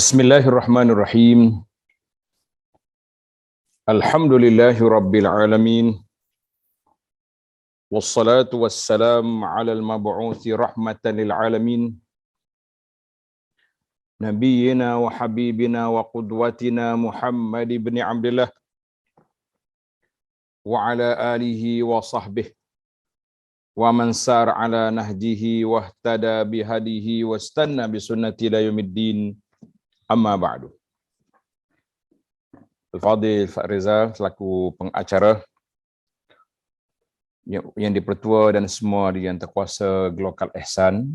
Bismillahirrahmanirrahim. Alhamdulillahi rabbil alamin. Wassalatu wassalam ala al-mab'uthi rahmatan lil alamin. Nabiyyina wa habibina wa qudwatina Muhammad ibn Abdullah wa ala alihi wa sahbihi wa man sar ala nahjihi wa ihtada bihadihi wa istanna bi sunnati ila yaumiddin. Amma ba'du. Al-Fadhil Fak Rizal selaku pengacara yang dipertua dan semua yang terkuasa Global Ihsan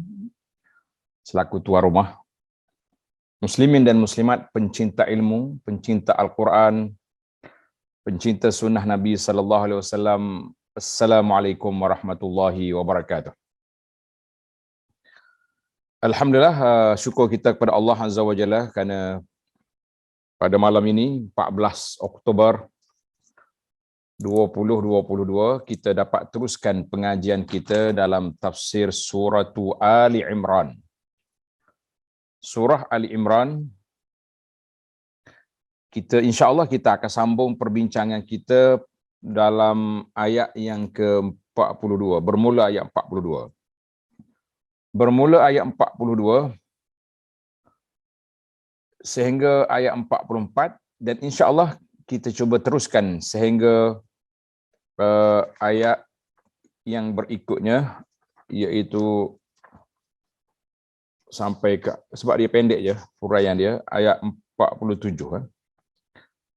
selaku tuan rumah, muslimin dan muslimat, pencinta ilmu, pencinta Al-Quran, pencinta sunnah Nabi sallallahu alaihi wasallam. Assalamualaikum warahmatullahi wabarakatuh. Alhamdulillah, syukur kita kepada Allah Azza wa Jalla kerana pada malam ini 14 Oktober 2022 kita dapat teruskan pengajian kita dalam tafsir surah Ali Imran. Surah Ali Imran, kita insya-Allah kita akan sambung perbincangan kita dalam ayat yang ke-42, bermula ayat 42. Bermula ayat 42 sehingga ayat 44 dan insya-Allah kita cuba teruskan sehingga ayat yang berikutnya, iaitu sampai ke, sebab dia pendek je huraian dia, ayat 47,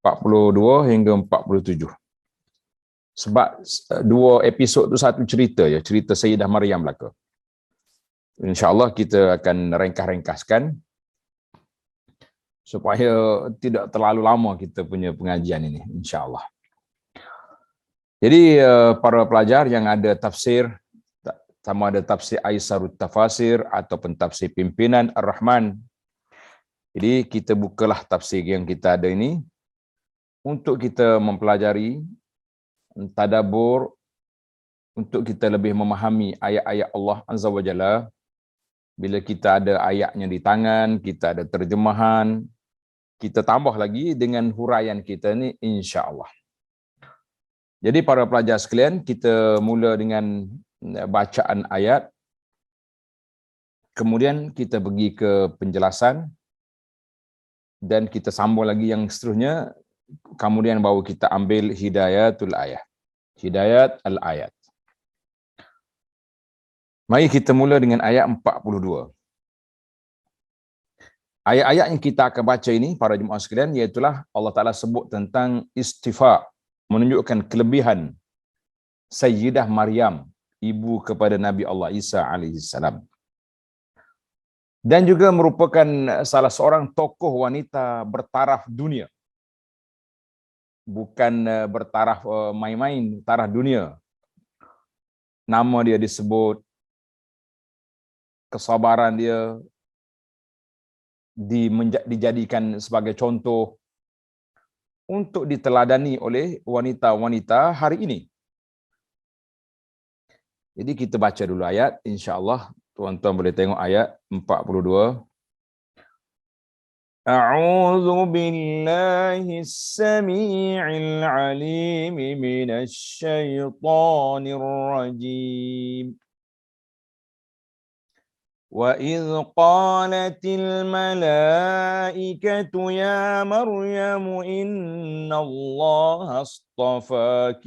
42 hingga 47. Sebab dua episod tu satu cerita je, cerita Sayyidah Maryam belaka. InsyaAllah kita akan ringkas-ringkaskan supaya tidak terlalu lama kita punya pengajian ini, insya-Allah. Jadi para pelajar yang ada tafsir, sama ada tafsir Aisarut Tafasir ataupun tafsir Pimpinan Ar-Rahman, jadi kita bukalah tafsir yang kita ada ini untuk kita mempelajari, tadabbur, untuk kita lebih memahami ayat-ayat Allah Azza wa Jalla. Bila kita ada ayatnya di tangan, kita ada terjemahan, kita tambah lagi dengan huraian kita ni, insya-Allah. Jadi para pelajar sekalian, kita mula dengan bacaan ayat, kemudian kita pergi ke penjelasan dan kita sambung lagi yang seterusnya, kemudian baru kita ambil hidayatul ayat, hidayat al-ayat. Mari kita mula dengan ayat 42. Ayat-ayat yang kita akan baca ini, para jemaah sekalian, iaitulah Allah Ta'ala sebut tentang istifa, menunjukkan kelebihan Sayyidah Maryam, ibu kepada Nabi Allah Isa alaihissalam. Dan juga merupakan salah seorang tokoh wanita bertaraf dunia. Bukan bertaraf main-main, taraf dunia. Nama dia disebut, kesabaran dia dijadikan sebagai contoh untuk diteladani oleh wanita-wanita hari ini. Jadi kita baca dulu ayat, insya-Allah tuan-tuan boleh tengok ayat 42. A'udzu billahis samii'il 'aliim minasy syaithaanir rajiim. وَإِذْ قَالَتِ الْمَلَائِكَةُ يَا مَرْيَمُ إِنَّ اللَّهَ اصْطَفَاكِ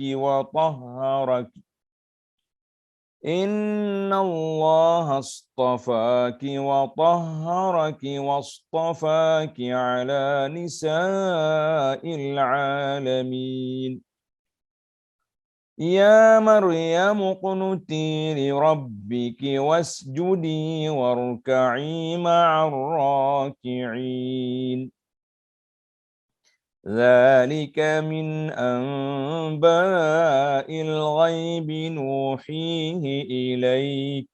وَطَهَّرَكِ وَاصْطَفَاكِ عَلَى نِسَاءِ الْعَالَمِينَ. يَا مَرْيَمُ اقْنُتِي لِرَبِّكِ وَاسْجُدِي وَارْكَعِي مَعَ الرَّاكِعِينَ. ذَلِكَ مِنْ أَنْبَاءِ الْغَيْبِ نُوحِيهِ إِلَيْكَ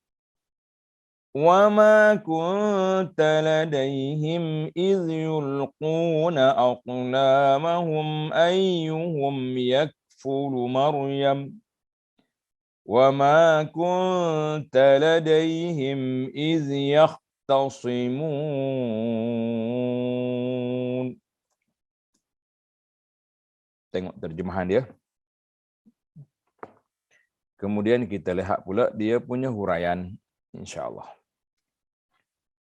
وَمَا كُنْتَ لَدَيْهِمْ إِذْ يُلْقُونَ أَقْلَامَهُمْ أَيُّهُمْ يَكْفُلُ مَرْيَمَ وَمَا كُنْتَ لَدَيْهِمْ إِذْ يَخْتَصِمُونَ. Tengok terjemahan dia. Kemudian kita lihat pula dia punya huraian, insya-Allah.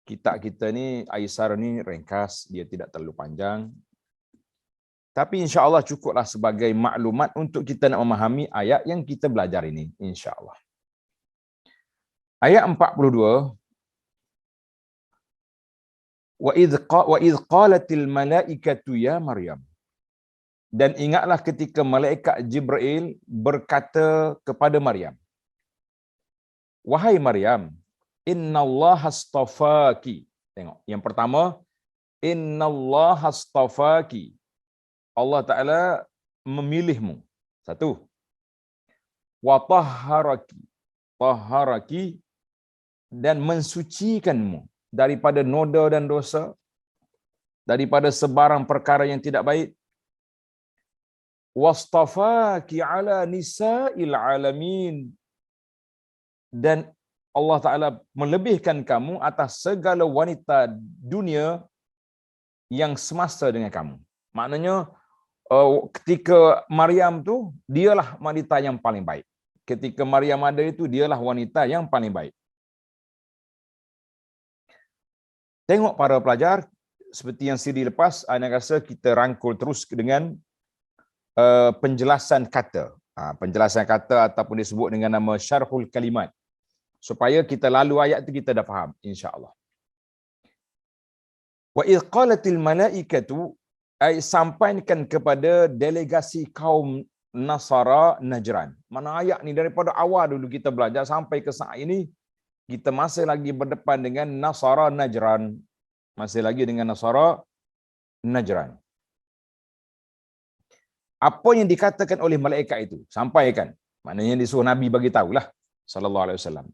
Kitab kita ni Aisar ni ringkas, dia tidak terlalu panjang. Tapi insya-Allah cukuplah sebagai maklumat untuk kita nak memahami ayat yang kita belajar ini, insya-Allah. Ayat 42, wa idz qalatil malaikatu ya Maryam. Dan ingatlah ketika malaikat Jibril berkata kepada Maryam, wahai Maryam, innallaha astafaki. Tengok, yang pertama, innallaha astafaki. Allah Ta'ala memilihmu. Satu. Wa tahharaki. Tahharaki, dan mensucikanmu daripada noda dan dosa, daripada sebarang perkara yang tidak baik. Wastafaki ala nisa'il alamin. Dan Allah Ta'ala melebihkan kamu atas segala wanita dunia yang semasa dengan kamu. Maknanya, ketika Maryam tu, dialah wanita yang paling baik. Ketika Maryam ada itu, dialah wanita yang paling baik. Tengok para pelajar, seperti yang siri lepas, saya rasa kita rangkul terus dengan penjelasan kata. Penjelasan kata ataupun disebut dengan nama syarhul kalimat. Supaya kita lalu ayat itu kita dah faham, insya-Allah. Wa idz qalatil malaikatu, ay sampaikan kepada delegasi kaum Nasara Najran. Mana ayat ni daripada awal dulu kita belajar sampai ke saat ini, kita masih lagi berdepan dengan Nasara Najran. Masih lagi dengan Nasara Najran. Apa yang dikatakan oleh malaikat itu, sampaikan. Maknanya disuruh Nabi bagi tahulah, sallallahu alaihi wasallam.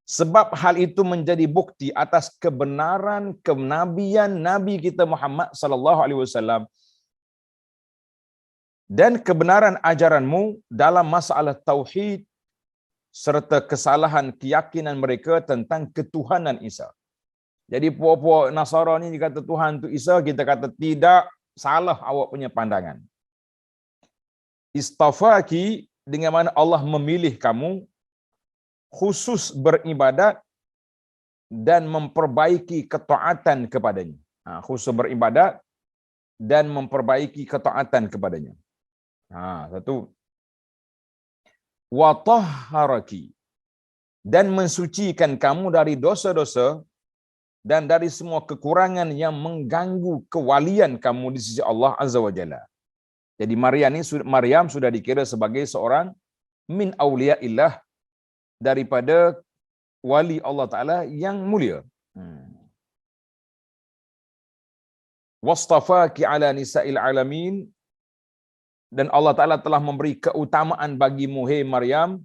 Sebab hal itu menjadi bukti atas kebenaran kenabian Nabi kita Muhammad sallallahu alaihi wasallam dan kebenaran ajaranmu dalam masalah tauhid serta kesalahan keyakinan mereka tentang ketuhanan Isa. Jadi puak-puak Nasara ni dikata Tuhan tu Isa, kita kata tidak, salah awak punya pandangan. Istafaki, dengan mana Allah memilih kamu khusus beribadat dan memperbaiki ketaatan kepadanya. Khusus beribadat dan memperbaiki ketaatan kepadanya. Satu. Wa tahharaki, dan mensucikan kamu dari dosa-dosa dan dari semua kekurangan yang mengganggu kewalian kamu di sisi Allah Azza wa Jalla. Jadi Maryam sudah dikira sebagai seorang min auliyaillah, daripada wali Allah Ta'ala yang mulia. Wastafaki ala nisa'il alamin, dan Allah Ta'ala telah memberi keutamaan bagimu, hai Maryam,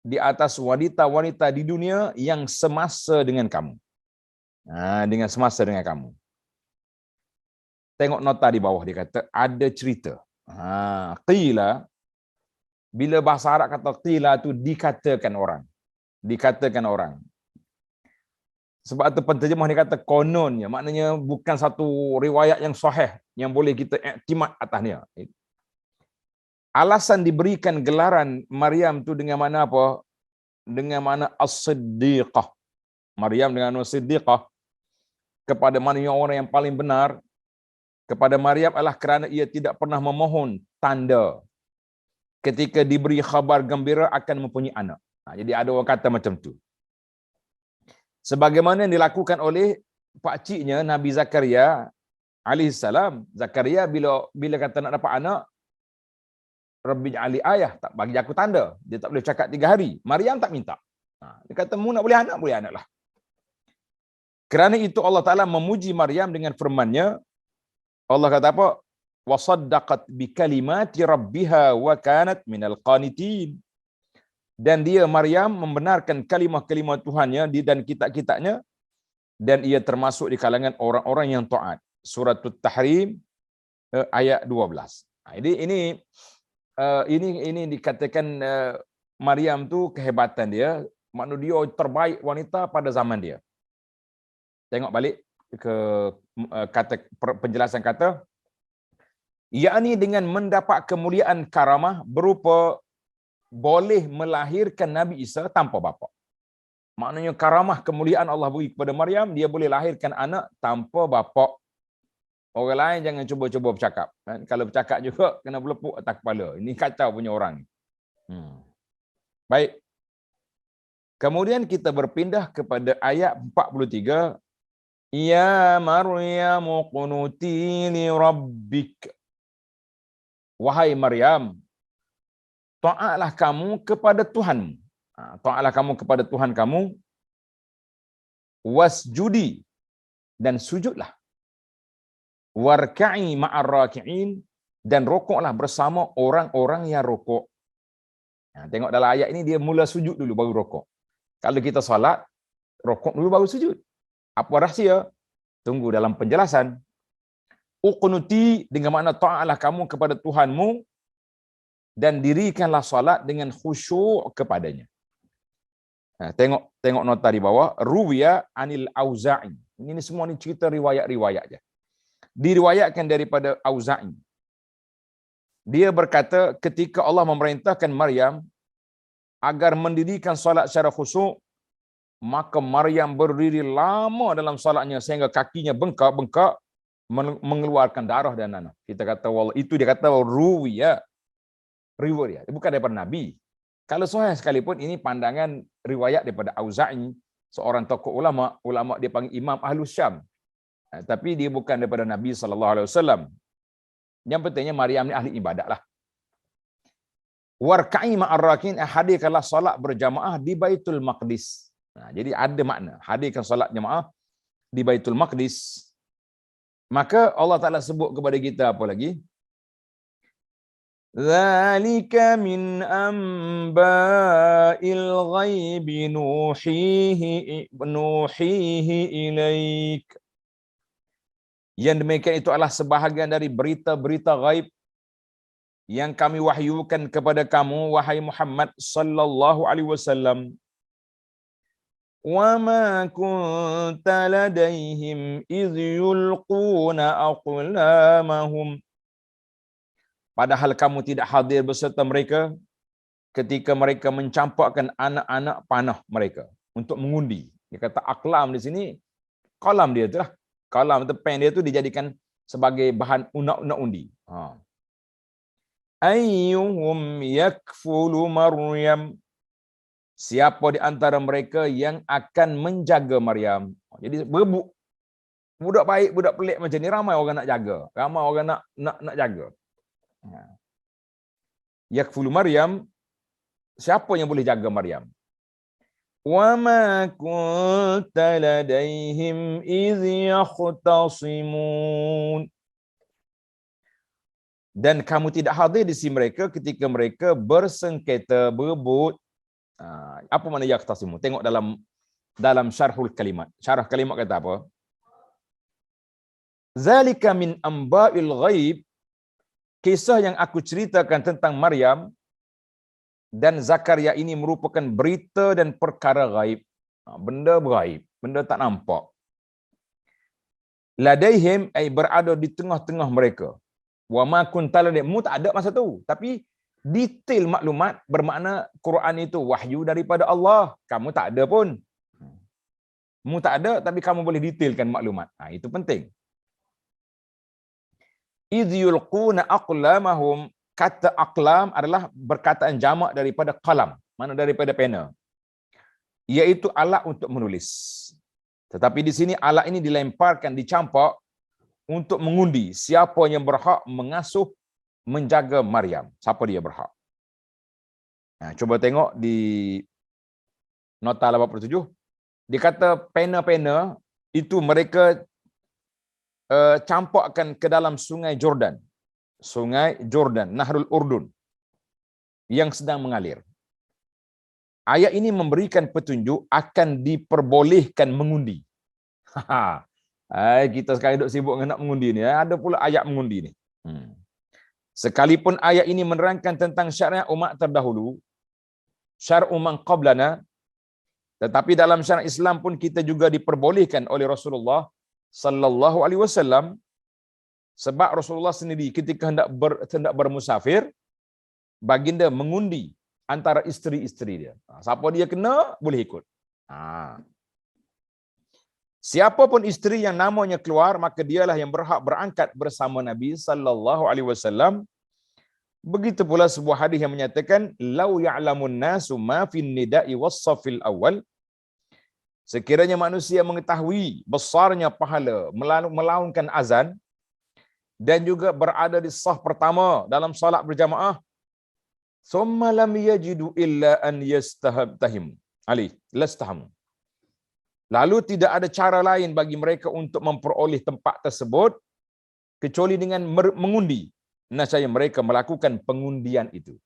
di atas wanita-wanita di dunia yang semasa dengan kamu. Dengan semasa dengan kamu. Tengok nota di bawah, dia kata ada cerita. Qila, bila bahasa Arab kata qila tu dikatakan orang. Dikatakan orang. Sebab tu penterjemah dia kata kononnya, maknanya bukan satu riwayat yang sahih yang boleh kita iktimad atasnya. Alasan diberikan gelaran Maryam tu dengan mana apa? Dengan mana as-siddiqah. Maryam dengan as-siddiqah, kepada maknanya orang yang paling benar. Kepada Maryam adalah kerana ia tidak pernah memohon tanda ketika diberi khabar gembira akan mempunyai anak. Jadi ada orang kata macam tu. Sebagaimana yang dilakukan oleh pakciknya Nabi Zakaria alaihissalam. Zakaria bila kata nak dapat anak, Rabbi ja'ali ayah, tak bagi aku tanda. Dia tak boleh cakap 3 hari. Maryam tak minta. Dia kata, mu nak boleh anak lah. Kerana itu Allah Ta'ala memuji Maryam dengan firman-Nya. Allah kata apa? Wasaddaqat bikalimati rabbiha wa kanat minal qanitin. Dan dia Maryam membenarkan kalimah-kalimah Tuhannya dan kitab-kitabnya, dan ia termasuk di kalangan orang-orang yang taat. Surah At-Tahrim ayat 12. Jadi ini dikatakan Maryam tu kehebatan dia, maknanya dia terbaik wanita pada zaman dia. Tengok balik ke kata penjelasan kata yakni dengan mendapat kemuliaan karamah berupa boleh melahirkan Nabi Isa tanpa bapa. Maknanya karamah kemuliaan Allah beri kepada Maryam, dia boleh lahirkan anak tanpa bapa. Orang lain jangan cuba-cuba bercakap. Kalau bercakap juga kena berlepuk atas kepala. Ini kacau punya orang. Baik. Kemudian kita berpindah kepada ayat 43. Ya Maryam qunuti li rabbik. Wahai Maryam, taatlah kamu kepada Tuhanmu. Taatlah kamu kepada Tuhan kamu. Wasjudi, dan sujudlah. Warka'i ma'ar raki'in, dan rokoklah bersama orang-orang yang rokok. Tengok dalam ayat ini dia mula sujud dulu baru rokok. Kalau kita solat, rokok dulu baru sujud. Apa rahsia? Tunggu dalam penjelasan. Uqnuti dengan makna ta'atlah kamu kepada Tuhanmu dan dirikanlah solat dengan khusyuk kepadanya. Tengok nota di bawah. Ruwiya anil Auza'i. Ini semua ni cerita riwayat-riwayat je. Diriwayatkan daripada Auza'i. Dia berkata ketika Allah memerintahkan Maryam agar mendirikan solat secara khusyuk, maka Maryam berdiri lama dalam solatnya sehingga kakinya bengkak-bengkak mengeluarkan darah dan nanah. Kita kata wallah, itu dia kata ruwiya. Riwayat, bukan daripada Nabi. Kalau sahih sekalipun ini pandangan riwayat daripada Auza'i, seorang tokoh ulama dia panggil Imam Ahlus Syam. Tapi dia bukan daripada Nabi SAW. Yang pentingnya Maryam ni ahli ibadat lah. Warka'i ma'ar rakin, hadirkanlah solat berjamaah di Baitul Maqdis. Jadi ada makna hadirkan solat jamaah di Baitul Maqdis. Maka Allah Ta'ala sebut kepada kita apa lagi? Zalika min amba'il ghaibi nuhihi ilaik. Yang demikian itu adalah sebahagian dari berita-berita ghaib yang kami wahyukan kepada kamu, wahai Muhammad sallallahu alaihi wasallam. Wa ma kunta ladaihim idh yulquna aqlamahum. Padahal kamu tidak hadir beserta mereka ketika mereka mencampakkan anak-anak panah mereka untuk mengundi. Dia kata aqlam di sini, qalam dia tu lah. Qalam atau pen dia tu dijadikan sebagai bahan unak-unak undi. Ayyuhum yakfulu Maryam. Siapa di antara mereka yang akan menjaga Maryam? Jadi berebut. Budak baik, budak pelik macam ni ramai orang nak jaga. Ramai orang nak jaga. Yakfulu Maryam. Siapa yang boleh jaga Maryam? Wa ma kunta ladaihim idh yakhtasimun. Dan kamu tidak hadir di sisi mereka ketika mereka bersengketa, berebut. Apa makna yakhtasimun? Tengok dalam syarhul kalimat. Syarah kalimat kata apa? Zalika min amba'il ghaib. Kisah yang aku ceritakan tentang Maryam dan Zakaria ini merupakan berita dan perkara gaib. Benda gaib, benda tak nampak. Ladaihim ay berada di tengah-tengah mereka. Wa ma kunta ladaihim, tak ada masa tu. Tapi detail maklumat bermakna Quran itu wahyu daripada Allah. Kamu tak ada pun. Kamu tak ada tapi kamu boleh detailkan maklumat. Itu penting. Idh yulquna aqlamahum. Kata aqlam adalah perkataan jamak daripada qalam, mana daripada pena, iaitu alat untuk menulis. Tetapi di sini alat ini dilemparkan, dicampak untuk mengundi siapa yang berhak mengasuh, menjaga Maryam. Siapa dia berhak? Cuba tengok di nota 87. Dia kata pena-pena itu mereka campakkan ke dalam sungai Jordan. Sungai Jordan, Nahrul Urdun yang sedang mengalir. Ayat ini memberikan petunjuk akan diperbolehkan mengundi. Kita sekarang duk sibuk dengan nak mengundi ni. Ada pula ayat mengundi ni. Sekalipun ayat ini menerangkan tentang syariat umat terdahulu, syar'u man qablana, tetapi dalam syariat Islam pun kita juga diperbolehkan oleh Rasulullah sallallahu alaihi wasallam Sebab Rasulullah sendiri ketika hendak bermusafir, baginda mengundi antara isteri-isteri dia. Siapa dia kena, boleh ikut. Siapapun isteri yang namanya keluar, maka dialah yang berhak berangkat bersama Nabi sallallahu alaihi wasallam. Begitu pula sebuah hadis yang menyatakan, lau ya'lamun nasu ma fin nida'i was-safil awal. Sekiranya manusia mengetahui besarnya pahala melaungkan azan dan juga berada di saf pertama dalam salat berjamaah, summa lam yajidu illa an yastahim ali lastaham. Lalu tidak ada cara lain bagi mereka untuk memperoleh tempat tersebut kecuali dengan mengundi. Nascaya mereka melakukan pengundian itu.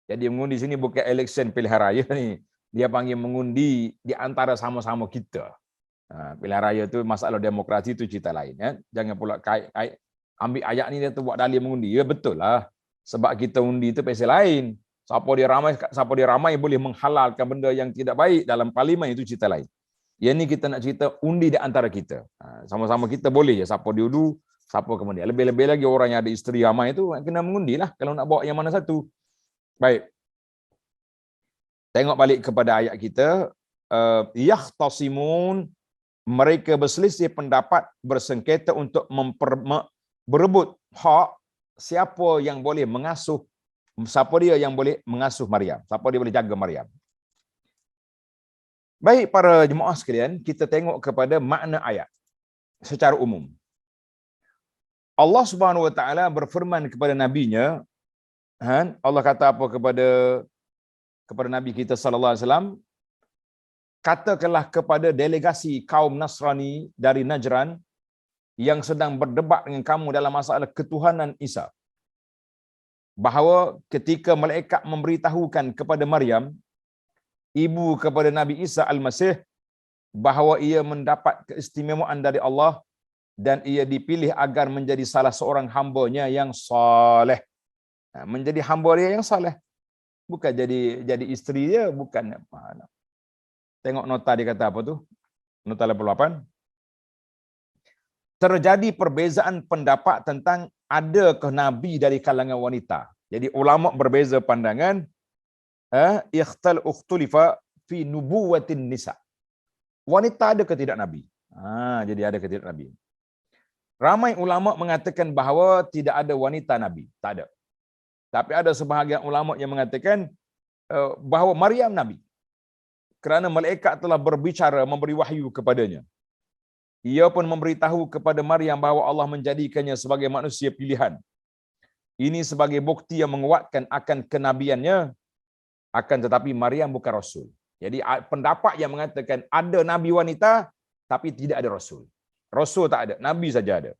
Jadi mengundi sini bukan election pilihan raya ni. Dia panggil mengundi di antara sama-sama kita. Pilihan raya tu masalah demokrasi itu cerita lain. Ya. Jangan pula ambil ayat ni dia tu buat dalil mengundi. Ya betul lah. Sebab kita undi itu pasal lain. Siapa dia ramai boleh menghalalkan benda yang tidak baik dalam parlimen, itu cerita lain. Yang ni kita nak cerita undi di antara kita. Sama-sama kita boleh je. Siapa diudu, siapa kemudian. Lebih-lebih lagi orang yang ada isteri ramai itu kena mengundi lah kalau nak bawa yang mana satu. Baik. Tengok balik kepada ayat kita. Yahtasimun, mereka berselisih pendapat, bersengketa untuk berebut hak siapa yang boleh mengasuh, siapa dia yang boleh mengasuh Maryam, siapa dia boleh jaga Maryam. Baik para jemaah sekalian, kita tengok kepada makna ayat secara umum. Allah Subhanahu wa taala berfirman kepada nabinya, Allah kata apa kepada nabi kita sallallahu alaihi wasallam, katakanlah kepada delegasi kaum Nasrani dari Najran yang sedang berdebat dengan kamu dalam masalah ketuhanan Isa, bahawa ketika malaikat memberitahukan kepada Maryam, ibu kepada Nabi Isa Al-Masih, bahawa ia mendapat keistimewaan dari Allah dan ia dipilih agar menjadi salah seorang hamba-Nya yang saleh. Menjadi hamba dia yang saleh. Bukan jadi isteri dia, bukan apa. Tengok nota dia kata apa tu? Nota 88. Terjadi perbezaan pendapat tentang adakah nabi dari kalangan wanita. Jadi ulama berbeza pandangan. Ikhtulifa fi nubuwatin nisa. Wanita ada ke tidak nabi? Jadi ada ke tidak nabi? Ramai ulama mengatakan bahawa tidak ada wanita nabi, tak ada. Tapi ada sebahagian ulama yang mengatakan bahawa Maryam nabi. Kerana malaikat telah berbicara, memberi wahyu kepadanya. Ia pun memberitahu kepada Maryam bahawa Allah menjadikannya sebagai manusia pilihan. Ini sebagai bukti yang menguatkan akan kenabiannya. Akan tetapi Maryam bukan rasul. Jadi pendapat yang mengatakan ada nabi wanita tapi tidak ada rasul. Rasul tak ada, nabi saja ada.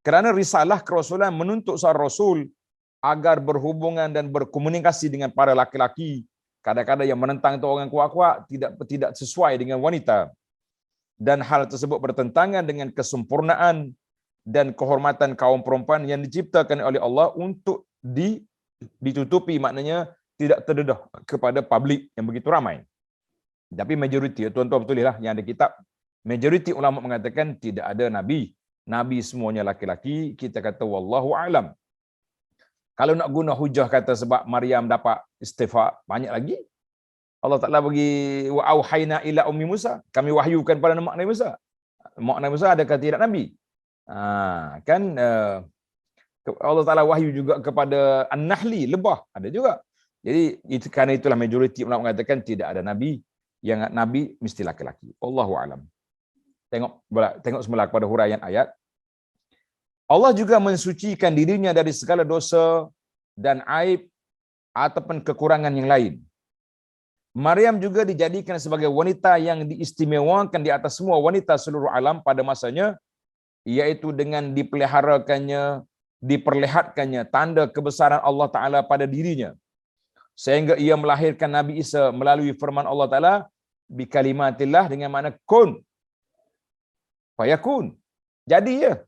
Kerana risalah kerasulan menuntut seorang rasul agar berhubungan dan berkomunikasi dengan para laki-laki. Kadang-kadang yang menentang itu orang kuat-kuat tidak sesuai dengan wanita. Dan hal tersebut bertentangan dengan kesempurnaan dan kehormatan kaum perempuan yang diciptakan oleh Allah untuk ditutupi, maknanya tidak terdedah kepada publik yang begitu ramai. Tapi majoriti, tuan-tuan betul lah yang ada kitab, majoriti ulama mengatakan tidak ada nabi. Nabi semuanya laki-laki. Kita kata wallahu a'lam. Kalau nak guna hujah kata sebab Maryam dapat istighfar, banyak lagi. Allah Ta'ala bagi wa auhayna ila ummi Musa, kami wahyukan pada mak Nabi Musa. Mak Nabi Musa adakah tidak nabi? Allah Ta'ala wahyu juga kepada An-Nahli, lebah, ada juga. Jadi kerana itulah majoriti ulama mengatakan tidak ada nabi, yang nabi mesti laki-laki. Wallahu a'lam. Tengok semula kepada huraian ayat. Allah juga mensucikan dirinya dari segala dosa dan aib ataupun kekurangan yang lain. Maryam juga dijadikan sebagai wanita yang diistimewakan di atas semua wanita seluruh alam pada masanya, iaitu dengan diperlihatkannya tanda kebesaran Allah Ta'ala pada dirinya. Sehingga ia melahirkan Nabi Isa melalui firman Allah Ta'ala, bikalimatillah, dengan makna kun, fayakun. Jadi ya.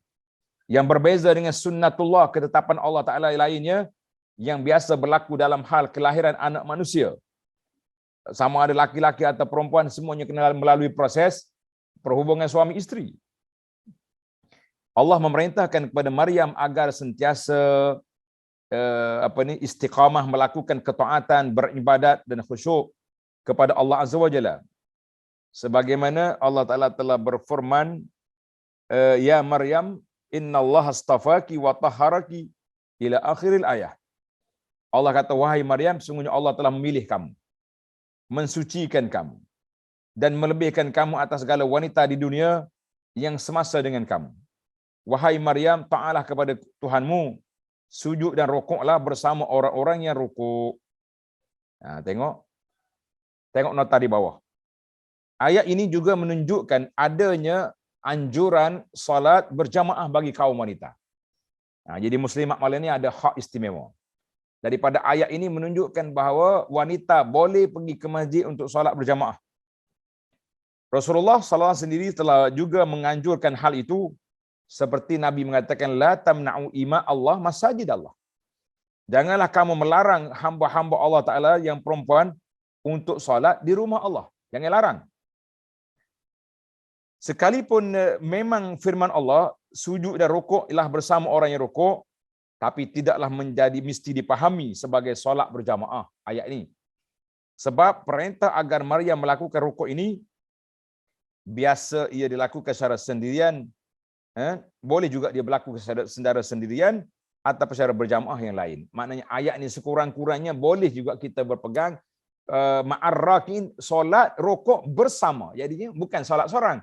Yang berbeza dengan sunnatullah, ketetapan Allah Ta'ala lainnya, yang biasa berlaku dalam hal kelahiran anak manusia. Sama ada laki-laki atau perempuan, semuanya kena melalui proses perhubungan suami isteri. Allah memerintahkan kepada Maryam agar sentiasa istiqamah melakukan ketaatan, beribadat dan khusyuk kepada Allah Azza wa Jalla. Sebagaimana Allah Taala telah berfirman, ya Maryam, innallaha astafaki wa tahharaki ila akhiril ayah. Allah kata, wahai Maryam, sungguhnya Allah telah memilih kamu, mensucikan kamu, dan melebihkan kamu atas segala wanita di dunia yang semasa dengan kamu. Wahai Maryam, ta'alah kepada Tuhanmu, sujud dan rukuklah bersama orang-orang yang rukuk. Nah, tengok nota di bawah. Ayat ini juga menunjukkan adanya anjuran salat berjamaah bagi kaum wanita. Nah, jadi muslimat malam ini ada hak istimewa. Daripada ayat ini menunjukkan bahawa wanita boleh pergi ke masjid untuk salat berjamaah. Rasulullah SAW sendiri telah juga menganjurkan hal itu, seperti Nabi mengatakan, la tamna'u ima Allah masajid Allah. Janganlah kamu melarang hamba-hamba Allah Ta'ala yang perempuan untuk salat di rumah Allah. Jangan larang. Sekalipun memang firman Allah, sujud dan rukuk ialah bersama orang yang rukuk, tapi tidaklah menjadi mesti dipahami sebagai solat berjamaah ayat ini. Sebab perintah agar Maryam melakukan rukuk ini biasa ia dilakukan secara sendirian, boleh juga dia berlaku secara sendirian atau secara berjamaah yang lain. Maknanya ayat ini sekurang-kurangnya boleh juga kita berpegang ma'arrakin, solat rukuk bersama. Jadinya bukan solat seorang.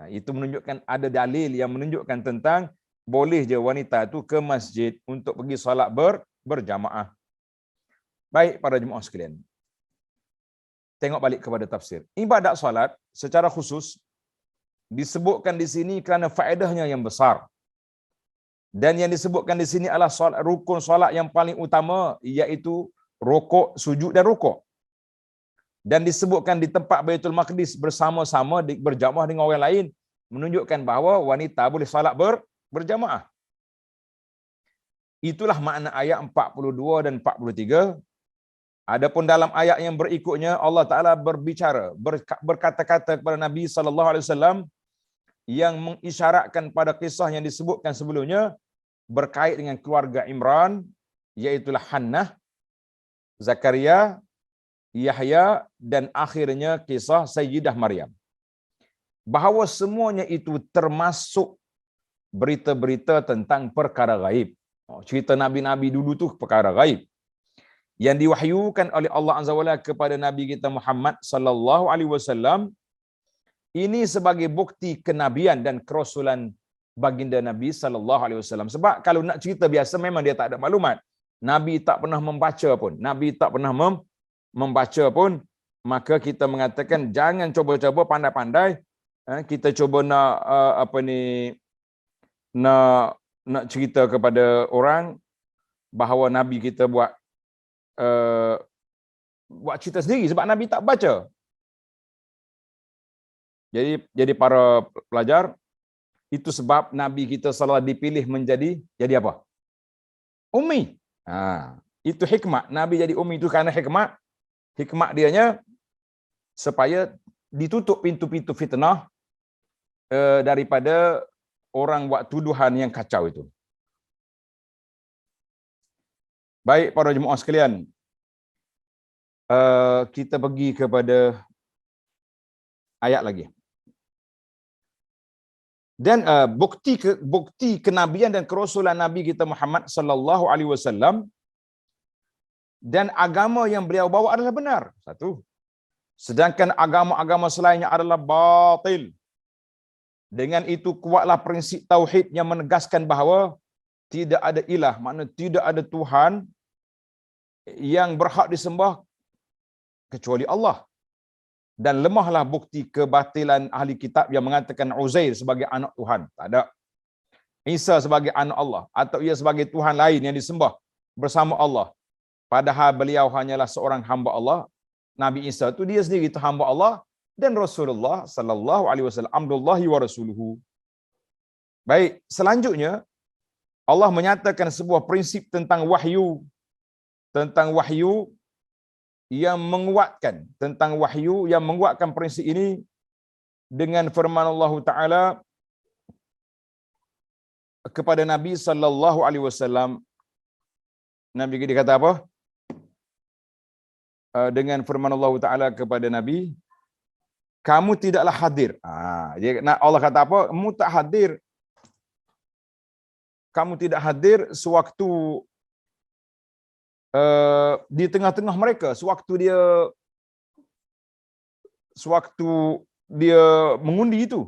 Itu menunjukkan ada dalil yang menunjukkan tentang boleh je wanita itu ke masjid untuk pergi solat berjamaah. Baik para jemaah sekalian. Tengok balik kepada tafsir. Ibadat solat secara khusus disebutkan di sini kerana faedahnya yang besar. Dan yang disebutkan di sini adalah solat, rukun solat yang paling utama, iaitu rukuk, sujud dan rukuk. Dan disebutkan di tempat Baitul Maqdis bersama-sama berjamaah dengan orang lain, menunjukkan bahawa wanita boleh salat berjamaah. Itulah makna ayat 42 dan 43. Adapun dalam ayat yang berikutnya, Allah Ta'ala berbicara, berkata-kata kepada Nabi SAW yang mengisyaratkan pada kisah yang disebutkan sebelumnya berkait dengan keluarga Imran, iaitulah Hannah, Zakaria, Yahya, dan akhirnya kisah Sayyidah Maryam. Bahawa semuanya itu termasuk berita-berita tentang perkara gaib. Cerita Nabi-Nabi dulu tu perkara gaib yang diwahyukan oleh Allah Azza wa Jalla kepada Nabi kita Muhammad sallallahu alaihi wasallam. Ini sebagai bukti kenabian dan kerasulan baginda Nabi sallallahu alaihi wasallam. Sebab kalau nak cerita biasa memang dia tak ada maklumat. Nabi tak pernah membaca pun. Nabi tak pernah membaca pun. Maka kita mengatakan jangan cuba-cuba pandai-pandai. Kita cuba nak cerita kepada orang bahawa Nabi kita buat cerita sendiri sebab Nabi tak baca. Jadi para pelajar, itu sebab Nabi kita salah dipilih jadi apa? Ummi. Itu hikmah. Nabi jadi ummi itu karena hikmah dianya supaya ditutup pintu-pintu fitnah daripada orang buat tuduhan yang kacau itu. Baik para jemaah sekalian, kita pergi kepada ayat lagi. Dan bukti kenabian dan kerasulan Nabi kita Muhammad sallallahu alaihi wasallam dan agama yang beliau bawa adalah benar. Satu. Sedangkan agama-agama selainnya adalah batil. Dengan itu kuatlah prinsip tauhid yang menegaskan bahawa tidak ada ilah, maknanya tidak ada Tuhan yang berhak disembah kecuali Allah. Dan lemahlah bukti kebatilan ahli kitab yang mengatakan Uzair sebagai anak Tuhan. Tak ada. Isa sebagai anak Allah atau ia sebagai Tuhan lain yang disembah bersama Allah. Padahal beliau hanyalah seorang hamba Allah. Nabi Isa itu dia sendiri itu hamba Allah dan Rasulullah sallallahu alaihi wasallam Abdullahi wa rasuluhu. Baik, selanjutnya Allah menyatakan sebuah prinsip tentang wahyu yang menguatkan prinsip ini dengan firman Allah Ta'ala, kepada Nabi sallallahu alaihi wasallam. Nabi dia kata apa? Dengan firman Allah Taala kepada Nabi, kamu tidaklah hadir. Allah kata apa? Kamu tak hadir. Kamu tidak hadir sewaktu di tengah-tengah mereka, sewaktu dia mengundi itu.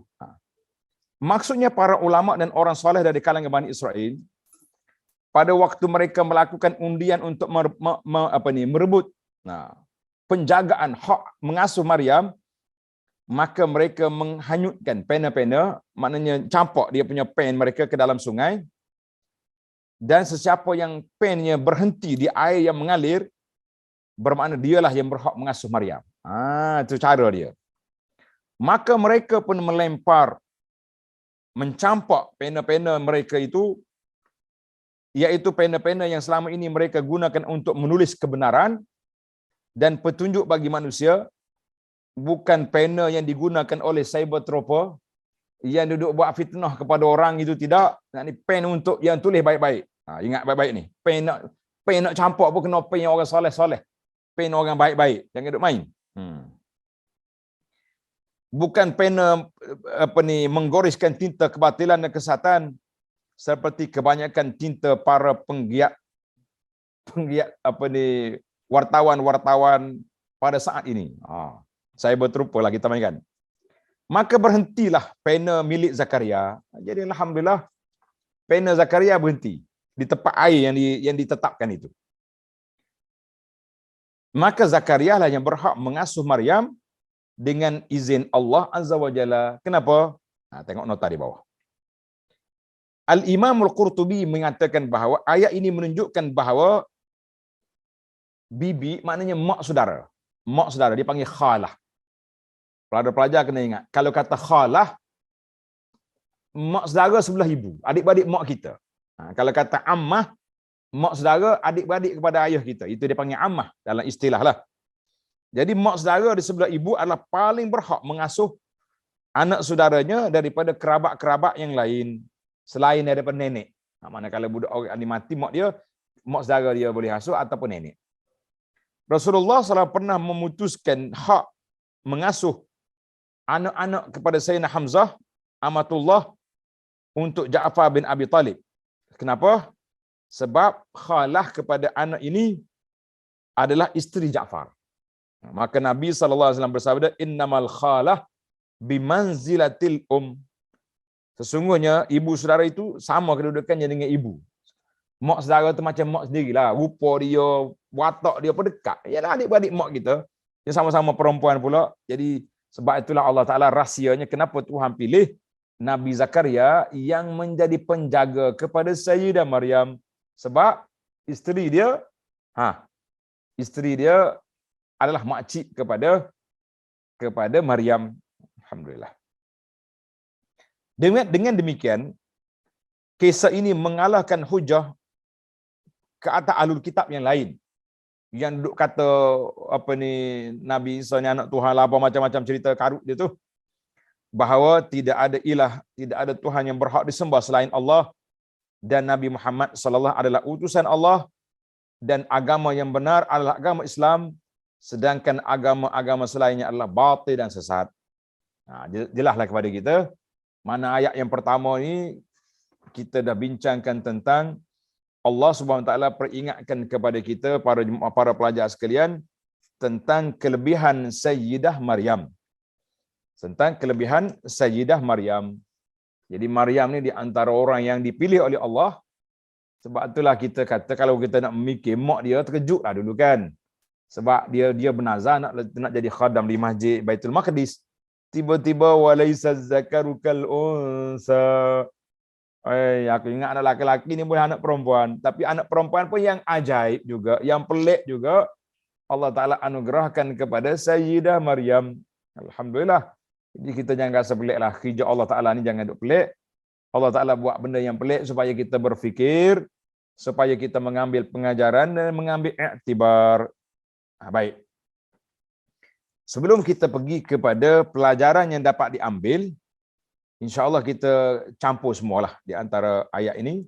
Maksudnya para ulama dan orang soleh dari kalangan Bani Israel, pada waktu mereka melakukan undian untuk merebut penjagaan hak mengasuh Maryam, maka mereka menghanyutkan pena-pena, maknanya campak dia punya pen mereka ke dalam sungai, dan sesiapa yang pennya berhenti di air yang mengalir, bermakna dialah yang berhak mengasuh Maryam. Itu cara dia. Maka mereka pun melempar, mencampak pena-pena mereka itu, iaitu pena-pena yang selama ini mereka gunakan untuk menulis kebenaran dan petunjuk bagi manusia, bukan pena yang digunakan oleh cyber trooper yang duduk buat fitnah kepada orang itu, tidak. Ini pen untuk yang tulis baik-baik. Ingat baik-baik ni. Pen nak campak pun kena pen orang soleh-soleh. Pen orang baik-baik. Jangan duduk main. Bukan pena menggoriskan tinta kebatilan dan kesesatan seperti kebanyakan tinta para penggiat wartawan-wartawan pada saat ini. Saya berterupa lah kita mainkan. Maka berhentilah pena milik Zakaria. Jadi alhamdulillah pena Zakaria berhenti di tempat air yang ditetapkan itu. Maka Zakaria lah yang berhak mengasuh Maryam dengan izin Allah Azza wa Jalla. Kenapa? Tengok nota di bawah. Al-Imam Al-Qurtubi mengatakan bahawa ayat ini menunjukkan bahawa bibi maknanya mak saudara. Mak saudara dipanggil khalah. Pelajar-pelajar kena ingat, kalau kata khalah, mak saudara sebelah ibu, adik-beradik mak kita. Kalau kata ammah, mak saudara adik-beradik kepada ayah kita. Itu dia panggil ammah dalam istilah lah. Jadi mak saudara di sebelah ibu adalah paling berhak mengasuh anak saudaranya daripada kerabat-kerabat yang lain selain daripada nenek. Manakala budak orang ni mati, mak saudara dia boleh asuh ataupun nenek. Rasulullah SAW pernah memutuskan hak mengasuh anak-anak kepada Sayyidina Hamzah, amatullah, untuk Ja'far bin Abi Talib. Kenapa? Sebab khalah kepada anak ini adalah isteri Ja'far. Maka Nabi SAW bersabda, innamal khalah bimanzilatil Sesungguhnya ibu saudara itu sama kedudukannya dengan ibu. Mak saudara tu macam mak sendirilah. Rupa dia, watak dia pun dekat. Ialah adik-beradik mak kita. Dia sama-sama perempuan pula. Jadi sebab itulah Allah Ta'ala rahsianya kenapa Tuhan pilih Nabi Zakaria yang menjadi penjaga kepada Sayyidah Maryam. Sebab isteri dia adalah makcik kepada Maryam. Alhamdulillah. Dengan demikian, kisah ini mengalahkan hujah ke atas ahlul kitab yang lain yang duduk kata Nabi Isa ni anak Tuhan lah, apa macam-macam cerita karut dia tu, bahawa tidak ada ilah, tidak ada Tuhan yang berhak disembah selain Allah, dan Nabi Muhammad sallallahu adalah utusan Allah, dan agama yang benar adalah agama Islam, sedangkan agama-agama selainnya adalah batil dan sesat. Jelaslah kepada kita. Mana ayat yang pertama ni kita dah bincangkan tentang Allah Subhanahu Wa Taala peringatkan kepada kita para pelajar sekalian tentang kelebihan Sayyidah Maryam. Tentang kelebihan Sayyidah Maryam. Jadi Maryam ni di antara orang yang dipilih oleh Allah. Sebab itulah kita kata kalau kita nak memikir mak dia terkejutlah dulu kan. Sebab dia bernazar nak jadi khadam di Masjid Baitul Maqdis. Tiba-tiba walaysa zakaru kal unsa. Aku ingat anak laki-laki ni boleh anak perempuan, tapi anak perempuan pun yang ajaib juga, yang pelik juga Allah Taala anugerahkan kepada Sayyidah Maryam. Alhamdulillah. Jadi kita jangan rasa peliklah, kerja Allah Taala ni jangan duk pelik. Allah Taala buat benda yang pelik supaya kita berfikir, supaya kita mengambil pengajaran dan mengambil iktibar. Baik. Sebelum kita pergi kepada pelajaran yang dapat diambil, InsyaAllah kita campur semualah di antara ayat ini,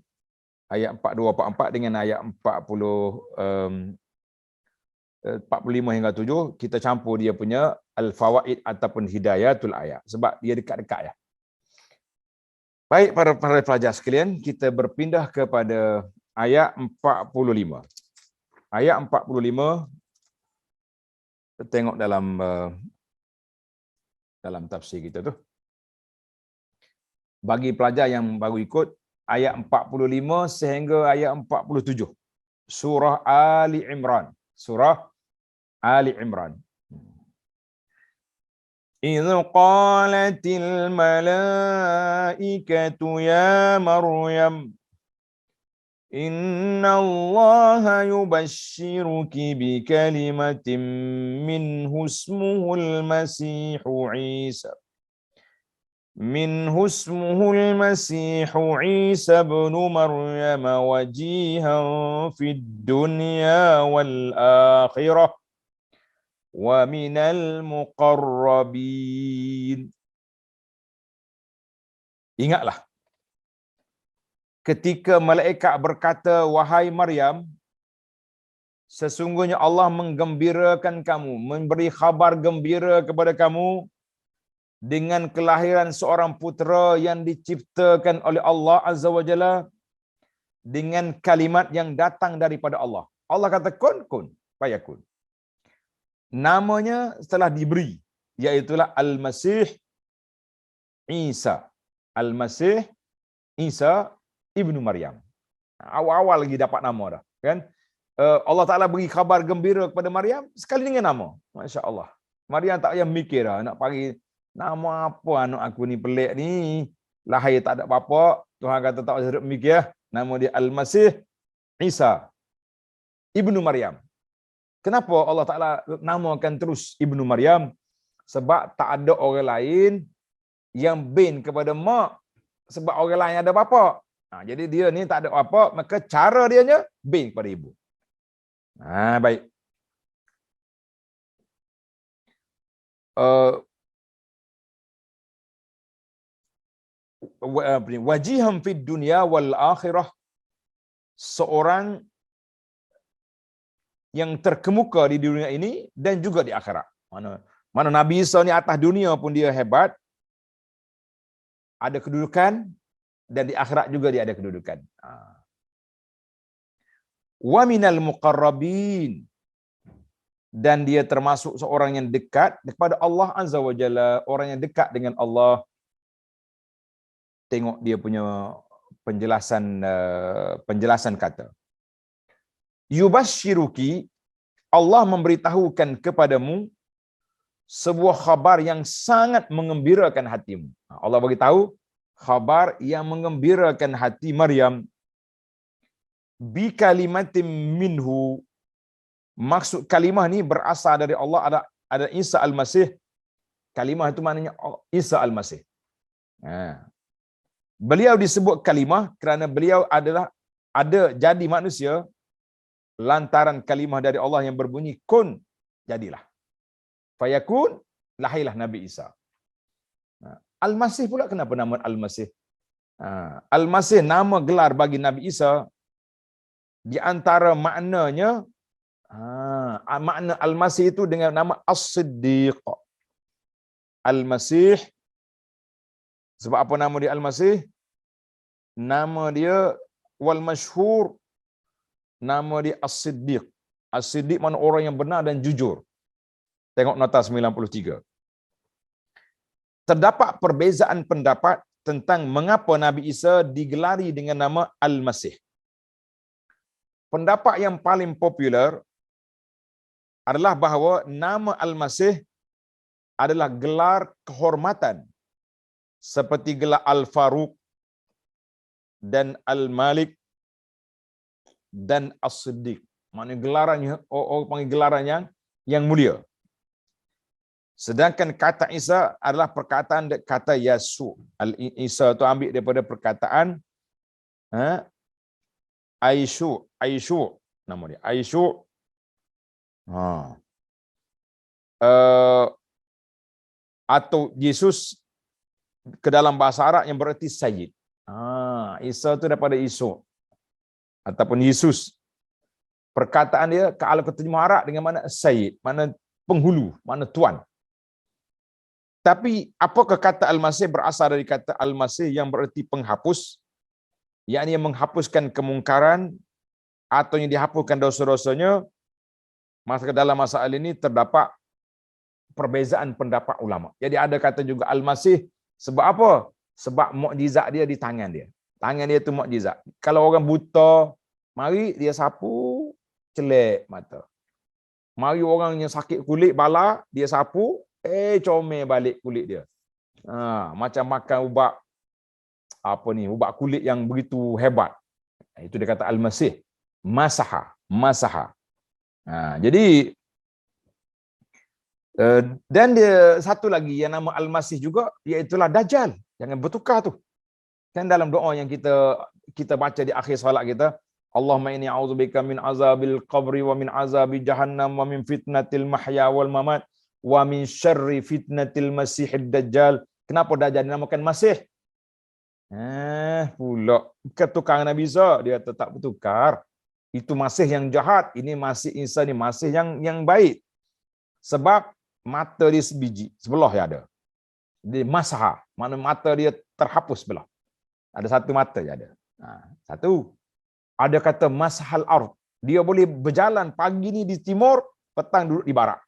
ayat 42-44 dengan ayat 45 hingga 7, kita campur dia punya al-fawaid ataupun hidayatul ayat. Sebab dia dekat-dekat ya. Baik para pelajar sekalian, kita berpindah kepada ayat 45. Ayat 45, kita tengok dalam tafsir kita tu. Bagi pelajar yang baru ikut, ayat 45 sehingga ayat 47. Surah Ali Imran. Surah Ali Imran. إِذْ قَالَتِ الْمَلَائِكَةُ يَا مَرْيَمُ إِنَّ اللَّهَ يُبَشِّرُكِ بِكَلِمَةٍ مِّنْهُ اسْمُهُ الْمَسِيحُ عِيسَى ابْنُ مَرْيَمَ وَجِيهًا فِي الدُّنْيَا وَالْآخِرَةِ وَمِنَ الْمُقَرَّبِينَ. Ingatlah ketika malaikat berkata, wahai Maryam, sesungguhnya Allah menggembirakan kamu, memberi khabar gembira kepada kamu dengan kelahiran seorang putera yang diciptakan oleh Allah Azza wa Jalla dengan kalimat yang datang daripada Allah. Allah kata kun fayakun. Namanya telah diberi, iaitulah Al-Masih Isa. Al-Masih Isa ibnu Maryam. Awal-awal lagi dapat nama dah, kan? Allah Taala beri khabar gembira kepada Maryam sekali dengan nama. Masya-Allah. Maryam tak payah mikir dah nak panggil nama apa anak aku ni, pelik ni. Lahir tak ada apa-apa, Tuhan kata tak usah mikir, nama dia Al-Masih Isa ibnu Maryam. Kenapa Allah Taala namakan terus ibnu Maryam? Sebab tak ada orang lain yang bin kepada mak, sebab orang lain ada bapa. Jadi dia ni tak ada apa, maka cara dia nya bin kepada ibu. Baik. Wajihan fid dunya wal akhirah, seorang yang terkemuka di dunia ini dan juga di akhirat. Mana Nabi Isa ni atas dunia pun dia hebat, ada kedudukan, dan di akhirat juga dia ada kedudukan. Wa minal muqarrabin, dan dia termasuk seorang yang dekat kepada Allah Azza wa Jalla, orang yang dekat dengan Allah. Tengok dia punya penjelasan kata. Yubashiruki, Allah memberitahukan kepadamu sebuah khabar yang sangat mengembirakan hatimu. Allah beritahu khabar yang mengembirakan hati Maryam. Bi kalimatin minhu, maksud kalimah ni berasal dari Allah, ada Isa Al-Masih. Kalimah itu maknanya Isa Al-Masih. Beliau disebut kalimah kerana beliau ada jadi manusia lantaran kalimah dari Allah yang berbunyi kun, jadilah. Fayakun, lahirlah Nabi Isa. Al-Masih pula kenapa nama Al-Masih? Al-Masih nama gelar bagi Nabi Isa. Di antara maknanya, makna Al-Masih itu dengan nama As-Siddiq. Al-Masih, sebab apa nama dia Al-Masih? Nama dia wal masyhur, nama dia As-Siddiq. As-Siddiq mana orang yang benar dan jujur. Tengok nota 93. Terdapat perbezaan pendapat tentang mengapa Nabi Isa digelari dengan nama Al-Masih. Pendapat yang paling popular adalah bahawa nama Al-Masih adalah gelar kehormatan seperti gelar Al-Faruq dan Al-Malik dan As-Siddiq. Maknanya gelarannya, orang panggil gelaran yang mulia. Sedangkan kata Isa adalah perkataan kata Yasu. Al-Isa itu ambil daripada perkataan Aisyu, nama dia Aisyu. Atau Yesus ke dalam bahasa Arab yang bererti sayyid. Isa itu daripada isu ataupun Yesus. Perkataan dia kalau keterjemah Arab dengan mana sayyid, mana penghulu, mana tuan. Tapi apakah kata Al-Masih berasal dari kata Al-Masih yang bererti penghapus, yakni yang menghapuskan kemungkaran atau yang dihapuskan dosa-dosanya? Maka dalam masalah ini terdapat perbezaan pendapat ulama. Jadi ada kata juga Al-Masih sebab apa? Sebab mukjizat dia di tangan dia. Tangan dia itu mukjizat. Kalau orang buta, mari dia sapu, celek mata. Mari orang yang sakit kulit bala, dia sapu, comel balik kulit dia. Macam makan ubat ubat kulit yang begitu hebat. Itu dia kata Al-Masih. Masaha. Jadi dan dia satu lagi yang nama Al-Masih juga, iaitulah Dajjal. Jangan bertukar tu. Kan dalam doa yang kita baca di akhir solat kita, Allahumma inni a'udzubika min azabil qabri wa min azabi jahannam wa min fitnatil mahya wal mamat wa min syarri fitnatil masihid dajjal. Kenapa Dajjal dinamakan Masih? Pula ketukar Nabi Isa, dia tetap bertukar. Itu Masih yang jahat, ini Masih Isa ni Masih yang baik. Sebab mata dia sebiji, sebelah dia ada. Dia masaha, mana mata dia terhapus sebelah. Ada satu mata je ada. Satu. Ada kata masahal ard. Dia boleh berjalan pagi ni di timur, petang duduk di barat.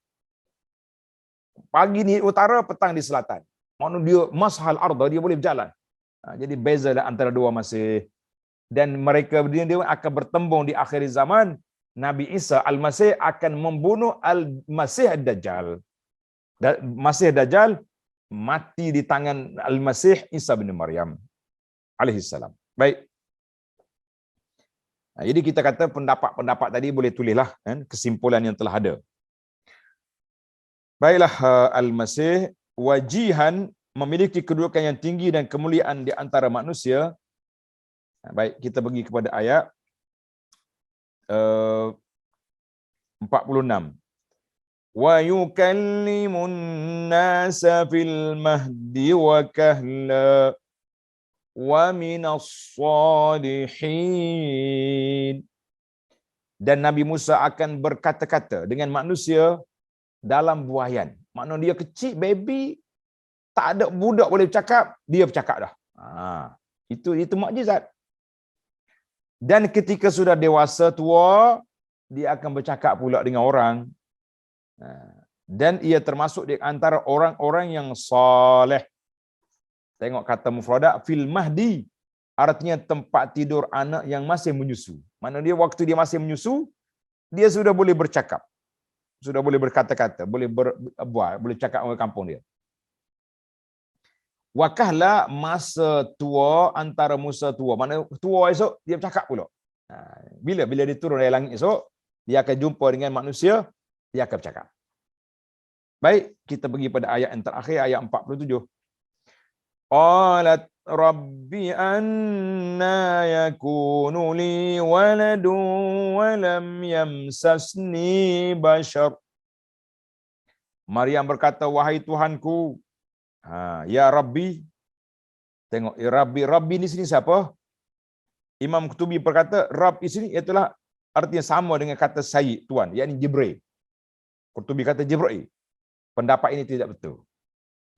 Pagi ni utara, petang di selatan. Mana dia masahal ard, dia boleh berjalan. Jadi beza antara dua Masih. Dan mereka dia akan bertembung di akhir zaman. Nabi Isa Al-Masih akan membunuh Al-Masih Dajjal. Masih Dajjal mati di tangan Al-Masih Isa bin Maryam alaihissalam. Baik. Jadi kita kata pendapat-pendapat tadi boleh tulislah kan, kesimpulan yang telah ada. Baiklah, Al-Masih wajihan, memiliki kedudukan yang tinggi dan kemuliaan di antara manusia. Baik, kita pergi kepada ayat 46. Wa yukallimun nasa fil mahdi wa kahla wa minas salihin. Dan Nabi Musa akan berkata-kata dengan manusia dalam buaian. Maknanya dia kecil, baby, tak ada budak boleh bercakap, dia bercakap dah. Itu mukjizat. Dan ketika sudah dewasa tua, dia akan bercakap pula dengan orang. Dan ia termasuk di antara orang-orang yang saleh. Tengok kata mufradat fil mahdi, artinya tempat tidur anak yang masih menyusu. Mana dia waktu dia masih menyusu, dia sudah boleh bercakap. Sudah boleh berkata-kata, boleh berbual, boleh cakap orang kampung dia. Wakahla, masa tua antara Musa tua. Mana tua esok dia bercakap pula. Bila dia turun dari langit esok, dia akan jumpa dengan manusia, dia akan bercakap. Baik, kita pergi pada ayat yang terakhir, ayat 47. Qalat rabbi anna yakunu li waladun wa lam yamsasni bashar. Maryam berkata, wahai Tuhanku, ya Rabbi. Tengok, ya Rabbi. Rabbi ni sini siapa? Imam Qurtubi berkata, Rabb di sini itulah artinya sama dengan kata Sayyid, Tuan, yakni Jibril. Qurtubi kata Jibril. Pendapat ini tidak betul.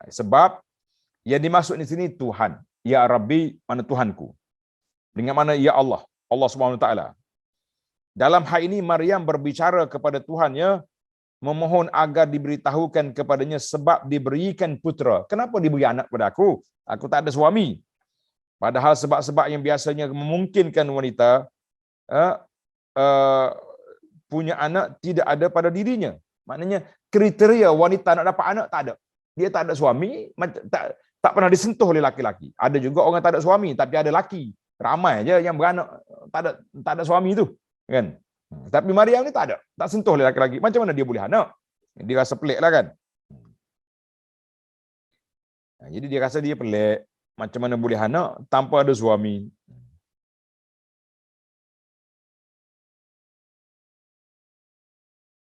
Sebab yang dimaksud di sini Tuhan. Ya Rabbi, mana Tuhanku. Dengan mana ya Allah, Allah Subhanahu Wa Taala. Dalam hal ini Maryam berbicara kepada Tuhannya, memohon agar diberitahukan kepadanya sebab diberikan putra. Kenapa diberi anak pada aku? Aku tak ada suami. Padahal sebab-sebab yang biasanya memungkinkan wanita punya anak tidak ada pada dirinya. Maknanya kriteria wanita nak dapat anak tak ada. Dia tak ada suami, tak pernah disentuh oleh laki-laki. Ada juga orang tak ada suami tapi ada laki. Ramai aja yang beranak tak ada suami tu, kan? Tapi Maryam ni tak sentuh oleh laki-laki. Macam mana dia boleh anak? Dia rasa pelik lah kan. Jadi dia rasa dia pelik. Macam mana boleh anak tanpa ada suami?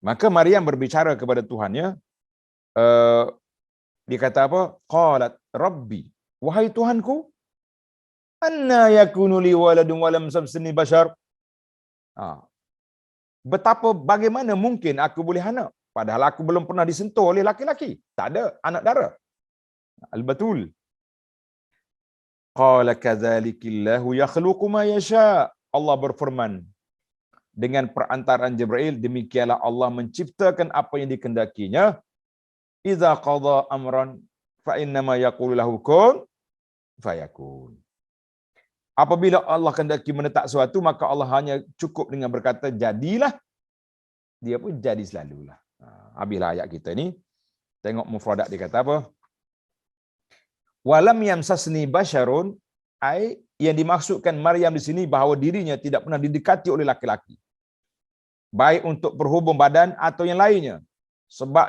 Maka Maryam berbicara kepada Tuhannya. Dia kata apa? Qalat Rabbi. wahai Tuhanku, anna yakunu li waladun wa lam yamsasni bashar. Bagaimana mungkin aku boleh anak padahal aku belum pernah disentuh oleh laki-laki, tak ada anak dara. Al-Batul. Qala kadzalikillahu yakhluqu ma yasha. Allah berfirman dengan perantaraan Jibril, demikianlah Allah menciptakan apa yang dikehendakinya. Idza qada amran fa innama yaqulu lahu kun fayakun. Apabila Allah kehendaki menetap sesuatu, maka Allah hanya cukup dengan berkata jadilah, dia pun jadi selalulah. Habislah ayat kita ni. Tengok mufradat dia kata apa? Walam yamsasni basyarun, ai yang dimaksudkan Maryam di sini bahawa dirinya tidak pernah didekati oleh laki-laki, baik untuk berhubung badan atau yang lainnya, sebab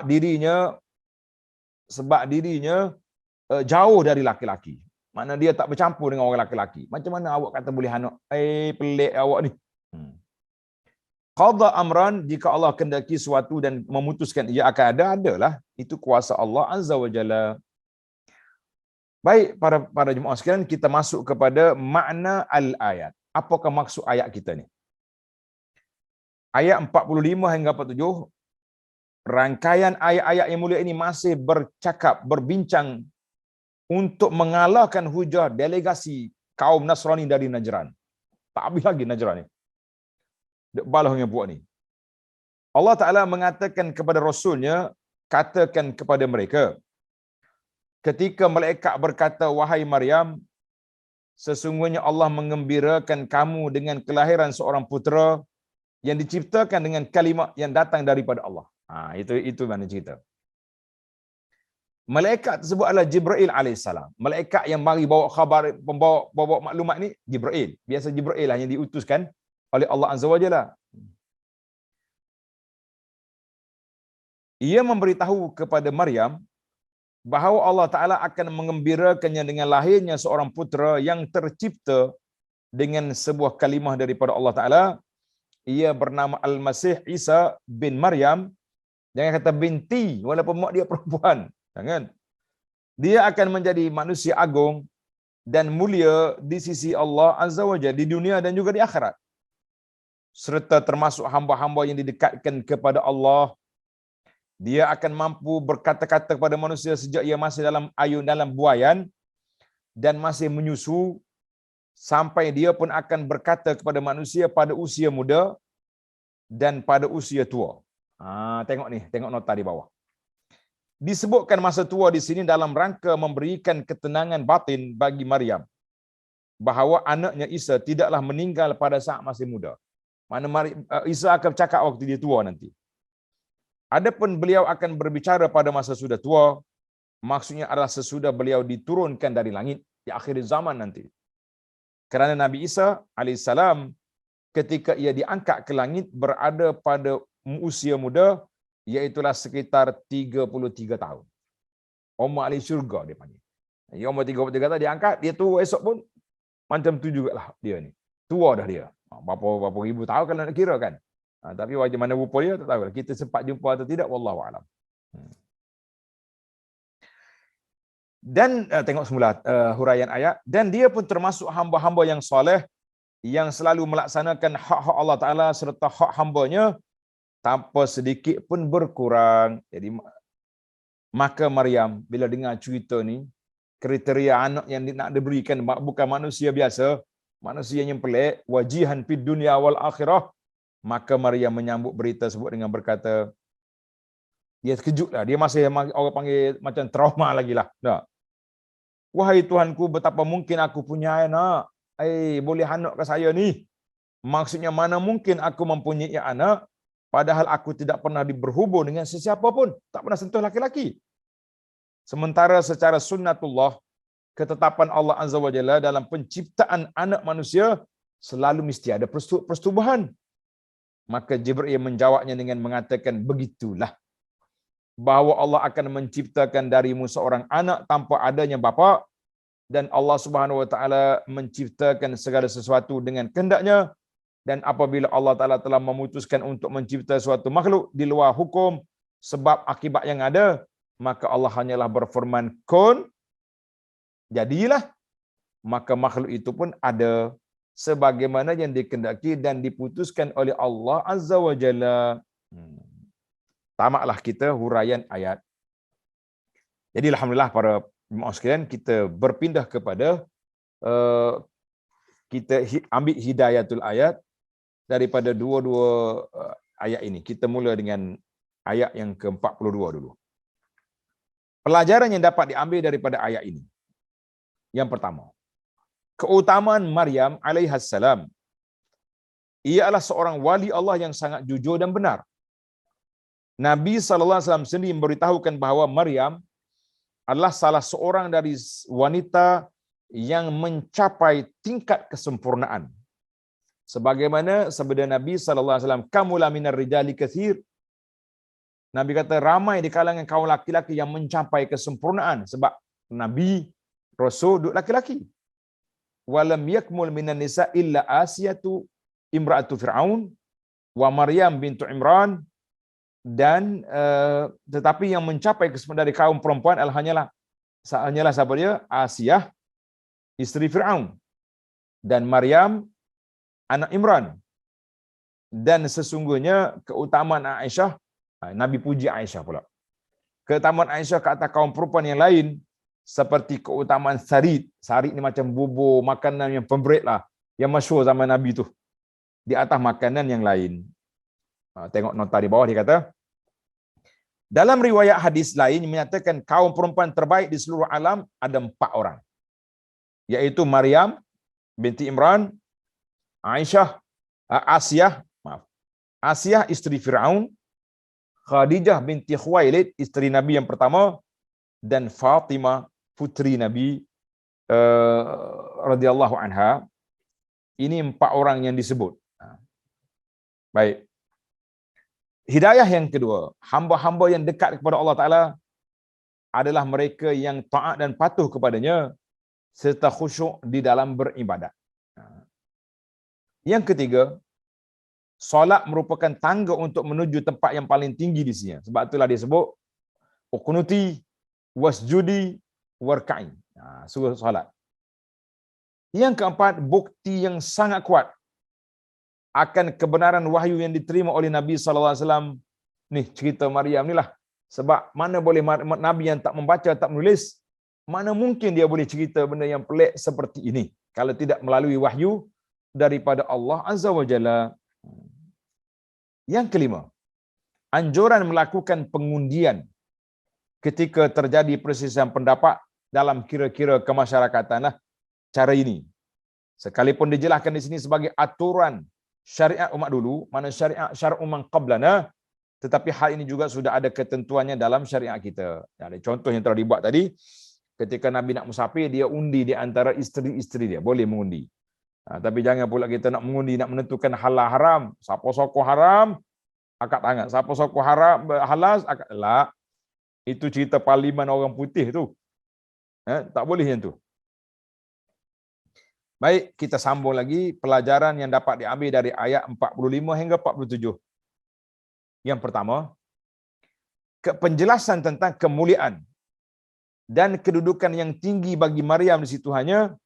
dirinya jauh dari laki-laki. Mana dia tak bercampur dengan orang laki-laki. Macam mana awak kata boleh anak? Pelik awak ni. Qada amran, jika Allah kehendaki sesuatu dan memutuskan ia akan ada, adalah. Itu kuasa Allah Azza wa Jalla. Baik, para jemaah sekalian, kita masuk kepada makna al-ayat. Apakah maksud ayat kita ni? Ayat 45 hingga 47, rangkaian ayat-ayat yang mulia ini masih berbincang untuk mengalahkan hujah delegasi kaum Nasrani dari Najran. Tak habis lagi Najran ni. Dek balahnya buat ni. Allah Ta'ala mengatakan kepada Rasulnya, katakan kepada mereka, ketika malaikat berkata, wahai Maryam, sesungguhnya Allah mengembirakan kamu dengan kelahiran seorang putera yang diciptakan dengan kalimat yang datang daripada Allah. Itu mana cerita. Malaikat tersebut adalah Jibril alaihissalam. Malaikat yang mari bawa khabar, bawa maklumat ni Jibril. Biasa Jibril lah yang diutuskan oleh Allah Azza wa Jalla. Ia memberitahu kepada Maryam bahawa Allah Ta'ala akan mengembirakannya dengan lahirnya seorang putera yang tercipta dengan sebuah kalimah daripada Allah Ta'ala. Ia bernama Al-Masih Isa bin Maryam. Jangan kata binti, walaupun mak dia perempuan. Jangan. Dia akan menjadi manusia agung dan mulia di sisi Allah Azza wa Jalla di dunia dan juga di akhirat. Serta termasuk hamba-hamba yang didekatkan kepada Allah. Dia akan mampu berkata-kata kepada manusia sejak ia masih dalam ayun dalam buayan dan masih menyusu, sampai dia pun akan berkata kepada manusia pada usia muda dan pada usia tua. Tengok ni, tengok nota di bawah. Disebutkan masa tua di sini dalam rangka memberikan ketenangan batin bagi Maryam bahawa anaknya Isa tidaklah meninggal pada saat masih muda. Mana Isa akan bercakap waktu dia tua nanti. Adapun beliau akan berbicara pada masa sudah tua, maksudnya adalah sesudah beliau diturunkan dari langit di akhir zaman nanti. Kerana Nabi Isa alaihissalam ketika ia diangkat ke langit berada pada usia muda, iaitulah sekitar 33 tahun. Umar ahli syurga dia panggil. Dia umur 33 tahun diangkat, dia tua esok pun macam tu jugalah dia ni. Tua dah dia. Berapa ribu tahun kalau nak kira kan. Tapi wajib mana rupa dia tak tahu. Kita sempat jumpa atau tidak, wallahu alam. Dan tengok semula huraian ayat. Dan dia pun termasuk hamba-hamba yang soleh yang selalu melaksanakan hak-hak Allah Ta'ala serta hak hambanya tanpa sedikit pun berkurang. Jadi maka Maryam bila dengar cerita ni, kriteria anak yang nak diberikan bukan manusia biasa, manusia yang pelik, wajihan fid dunya wal akhirah, maka Maryam menyambut berita tersebut dengan berkata, dia terkejutlah, dia masih orang panggil macam trauma lagi lah. Wahai Tuhanku, betapa mungkin aku punya anak? Boleh anak ke saya ni? Maksudnya mana mungkin aku mempunyai anak padahal aku tidak pernah berhubung dengan sesiapa pun, tak pernah sentuh laki-laki. Sementara secara sunnatullah, ketetapan Allah Azza wa Jalla dalam penciptaan anak manusia selalu mesti ada persetubuhan. Maka Jibril menjawabnya dengan mengatakan, begitulah bahawa Allah akan menciptakan darimu seorang anak tanpa adanya bapa, dan Allah Subhanahu wa taala menciptakan segala sesuatu dengan kehendaknya, dan apabila Allah Taala telah memutuskan untuk mencipta suatu makhluk di luar hukum sebab akibat yang ada, maka Allah hanyalah berfirman kun, jadilah, maka makhluk itu pun ada sebagaimana yang dikehendaki dan diputuskan oleh Allah Azza wa Jalla. Tamatlah kita huraian ayat. Jadi alhamdulillah para jemaah sekalian, kita berpindah kepada kita ambil hidayatul ayat daripada dua-dua ayat ini. Kita mula dengan ayat yang ke-42 dulu. Pelajaran yang dapat diambil daripada ayat ini. Yang pertama, keutamaan Maryam alaihissalam. Ia adalah seorang wali Allah yang sangat jujur dan benar. Nabi SAW sendiri memberitahukan bahawa Maryam adalah salah seorang dari wanita yang mencapai tingkat kesempurnaan. Sebagaimana sabda Nabi SAW, kamula minar rijali katsir. Nabi kata ramai di kalangan kaum laki-laki yang mencapai kesempurnaan, sebab Nabi Rasul duk laki-laki. Walam yakmul minan nisa illa Asiyatu imra'atu Fir'aun wa Maryam bintu Imran, dan tetapi yang mencapai kesempurnaan dari kaum perempuan hanyalah siapa dia? Asiyah isteri Fir'aun dan Maryam anak Imran. Dan sesungguhnya keutamaan Aisyah, Nabi puji Aisyah pula. Keutamaan Aisyah ke atas kaum perempuan yang lain seperti keutamaan sarid. Sarid ni macam bubur, makanan yang pemberit lah, yang masyhur zaman Nabi tu, di atas makanan yang lain. Tengok nota di bawah, dia kata, dalam riwayat hadis lain menyatakan kaum perempuan terbaik di seluruh alam ada 4 orang. Iaitu Maryam binti Imran, Asiyah isteri Fir'aun, Khadijah binti Khuwailid isteri Nabi yang pertama, dan Fatimah putri Nabi radhiyallahu anha. Ini 4 orang yang disebut. Baik. Hidayah yang kedua, hamba-hamba yang dekat kepada Allah Ta'ala adalah mereka yang taat dan patuh kepadanya serta khusyuk di dalam beribadat. Yang ketiga, solat merupakan tangga untuk menuju tempat yang paling tinggi di sini. Sebab itulah dia sebut uqnuti wasjudi warka'i. Suruh solat. Yang keempat, bukti yang sangat kuat akan kebenaran wahyu yang diterima oleh Nabi SAW. Nih cerita Maryam ni lah. Sebab mana boleh Nabi yang tak membaca, tak menulis, mana mungkin dia boleh cerita benda yang pelik seperti ini kalau tidak melalui wahyu daripada Allah Azza wa Jalla. Yang kelima, anjuran melakukan pengundian ketika terjadi perselisihan pendapat dalam kira-kira kemasyarakatan lah cara ini. Sekalipun dijelaskan di sini sebagai aturan syariat umat dulu, mana syariat man qablana, tetapi hal ini juga sudah ada ketentuannya dalam syariat kita. Ada contoh yang telah dibuat tadi, ketika Nabi nak musafir, dia undi di antara isteri-isteri dia, boleh mengundi. Tapi jangan pula kita nak mengundi, nak menentukan halal haram. Siapa sokong haram, akad tangan. Siapa sokong haram halal, akad lah. Itu cerita parlimen orang putih tu. Tak boleh yang tu. Baik, kita sambung lagi pelajaran yang dapat diambil dari ayat 45 hingga 47. Yang pertama, penjelasan tentang kemuliaan dan kedudukan yang tinggi bagi Maryam di situ hanya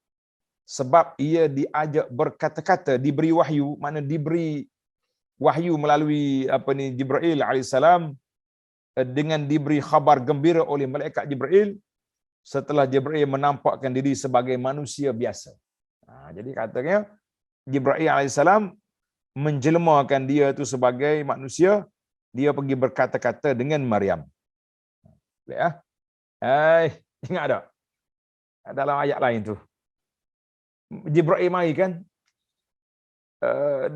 sebab ia diajak berkata-kata, diberi wahyu, mana diberi wahyu melalui Jibril alaihissalam, dengan diberi khabar gembira oleh malaikat Jibril setelah Jibril menampakkan diri sebagai manusia biasa. Jadi katanya Jibril alaihissalam menjelmakan dia tu sebagai manusia, dia pergi berkata-kata dengan Maryam. Ingat tak? Dalam ayat lain tu, Jibril mari kan,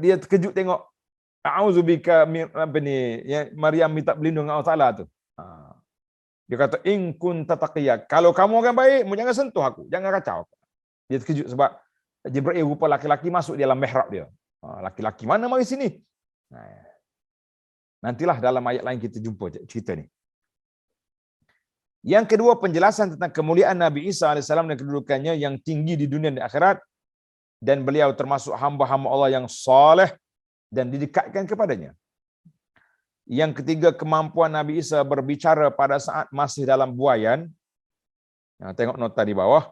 dia terkejut tengok, a'udzubika Maryam minta berlindung dengan Allah Taala tu. Dia kata, in kunta taqiyya, kalau kamu orang baik, jangan sentuh aku, jangan kacau aku. Dia terkejut sebab Jibril rupa laki-laki masuk di dalam mihrab dia. Laki-laki mana mari sini? Nantilah dalam ayat lain kita jumpa cerita ni. Yang kedua, penjelasan tentang kemuliaan Nabi Isa AS dan kedudukannya yang tinggi di dunia dan akhirat, dan beliau termasuk hamba-hamba Allah yang saleh dan didekatkan kepadanya. Yang ketiga, kemampuan Nabi Isa berbicara pada saat masih dalam buayan. Tengok nota di bawah.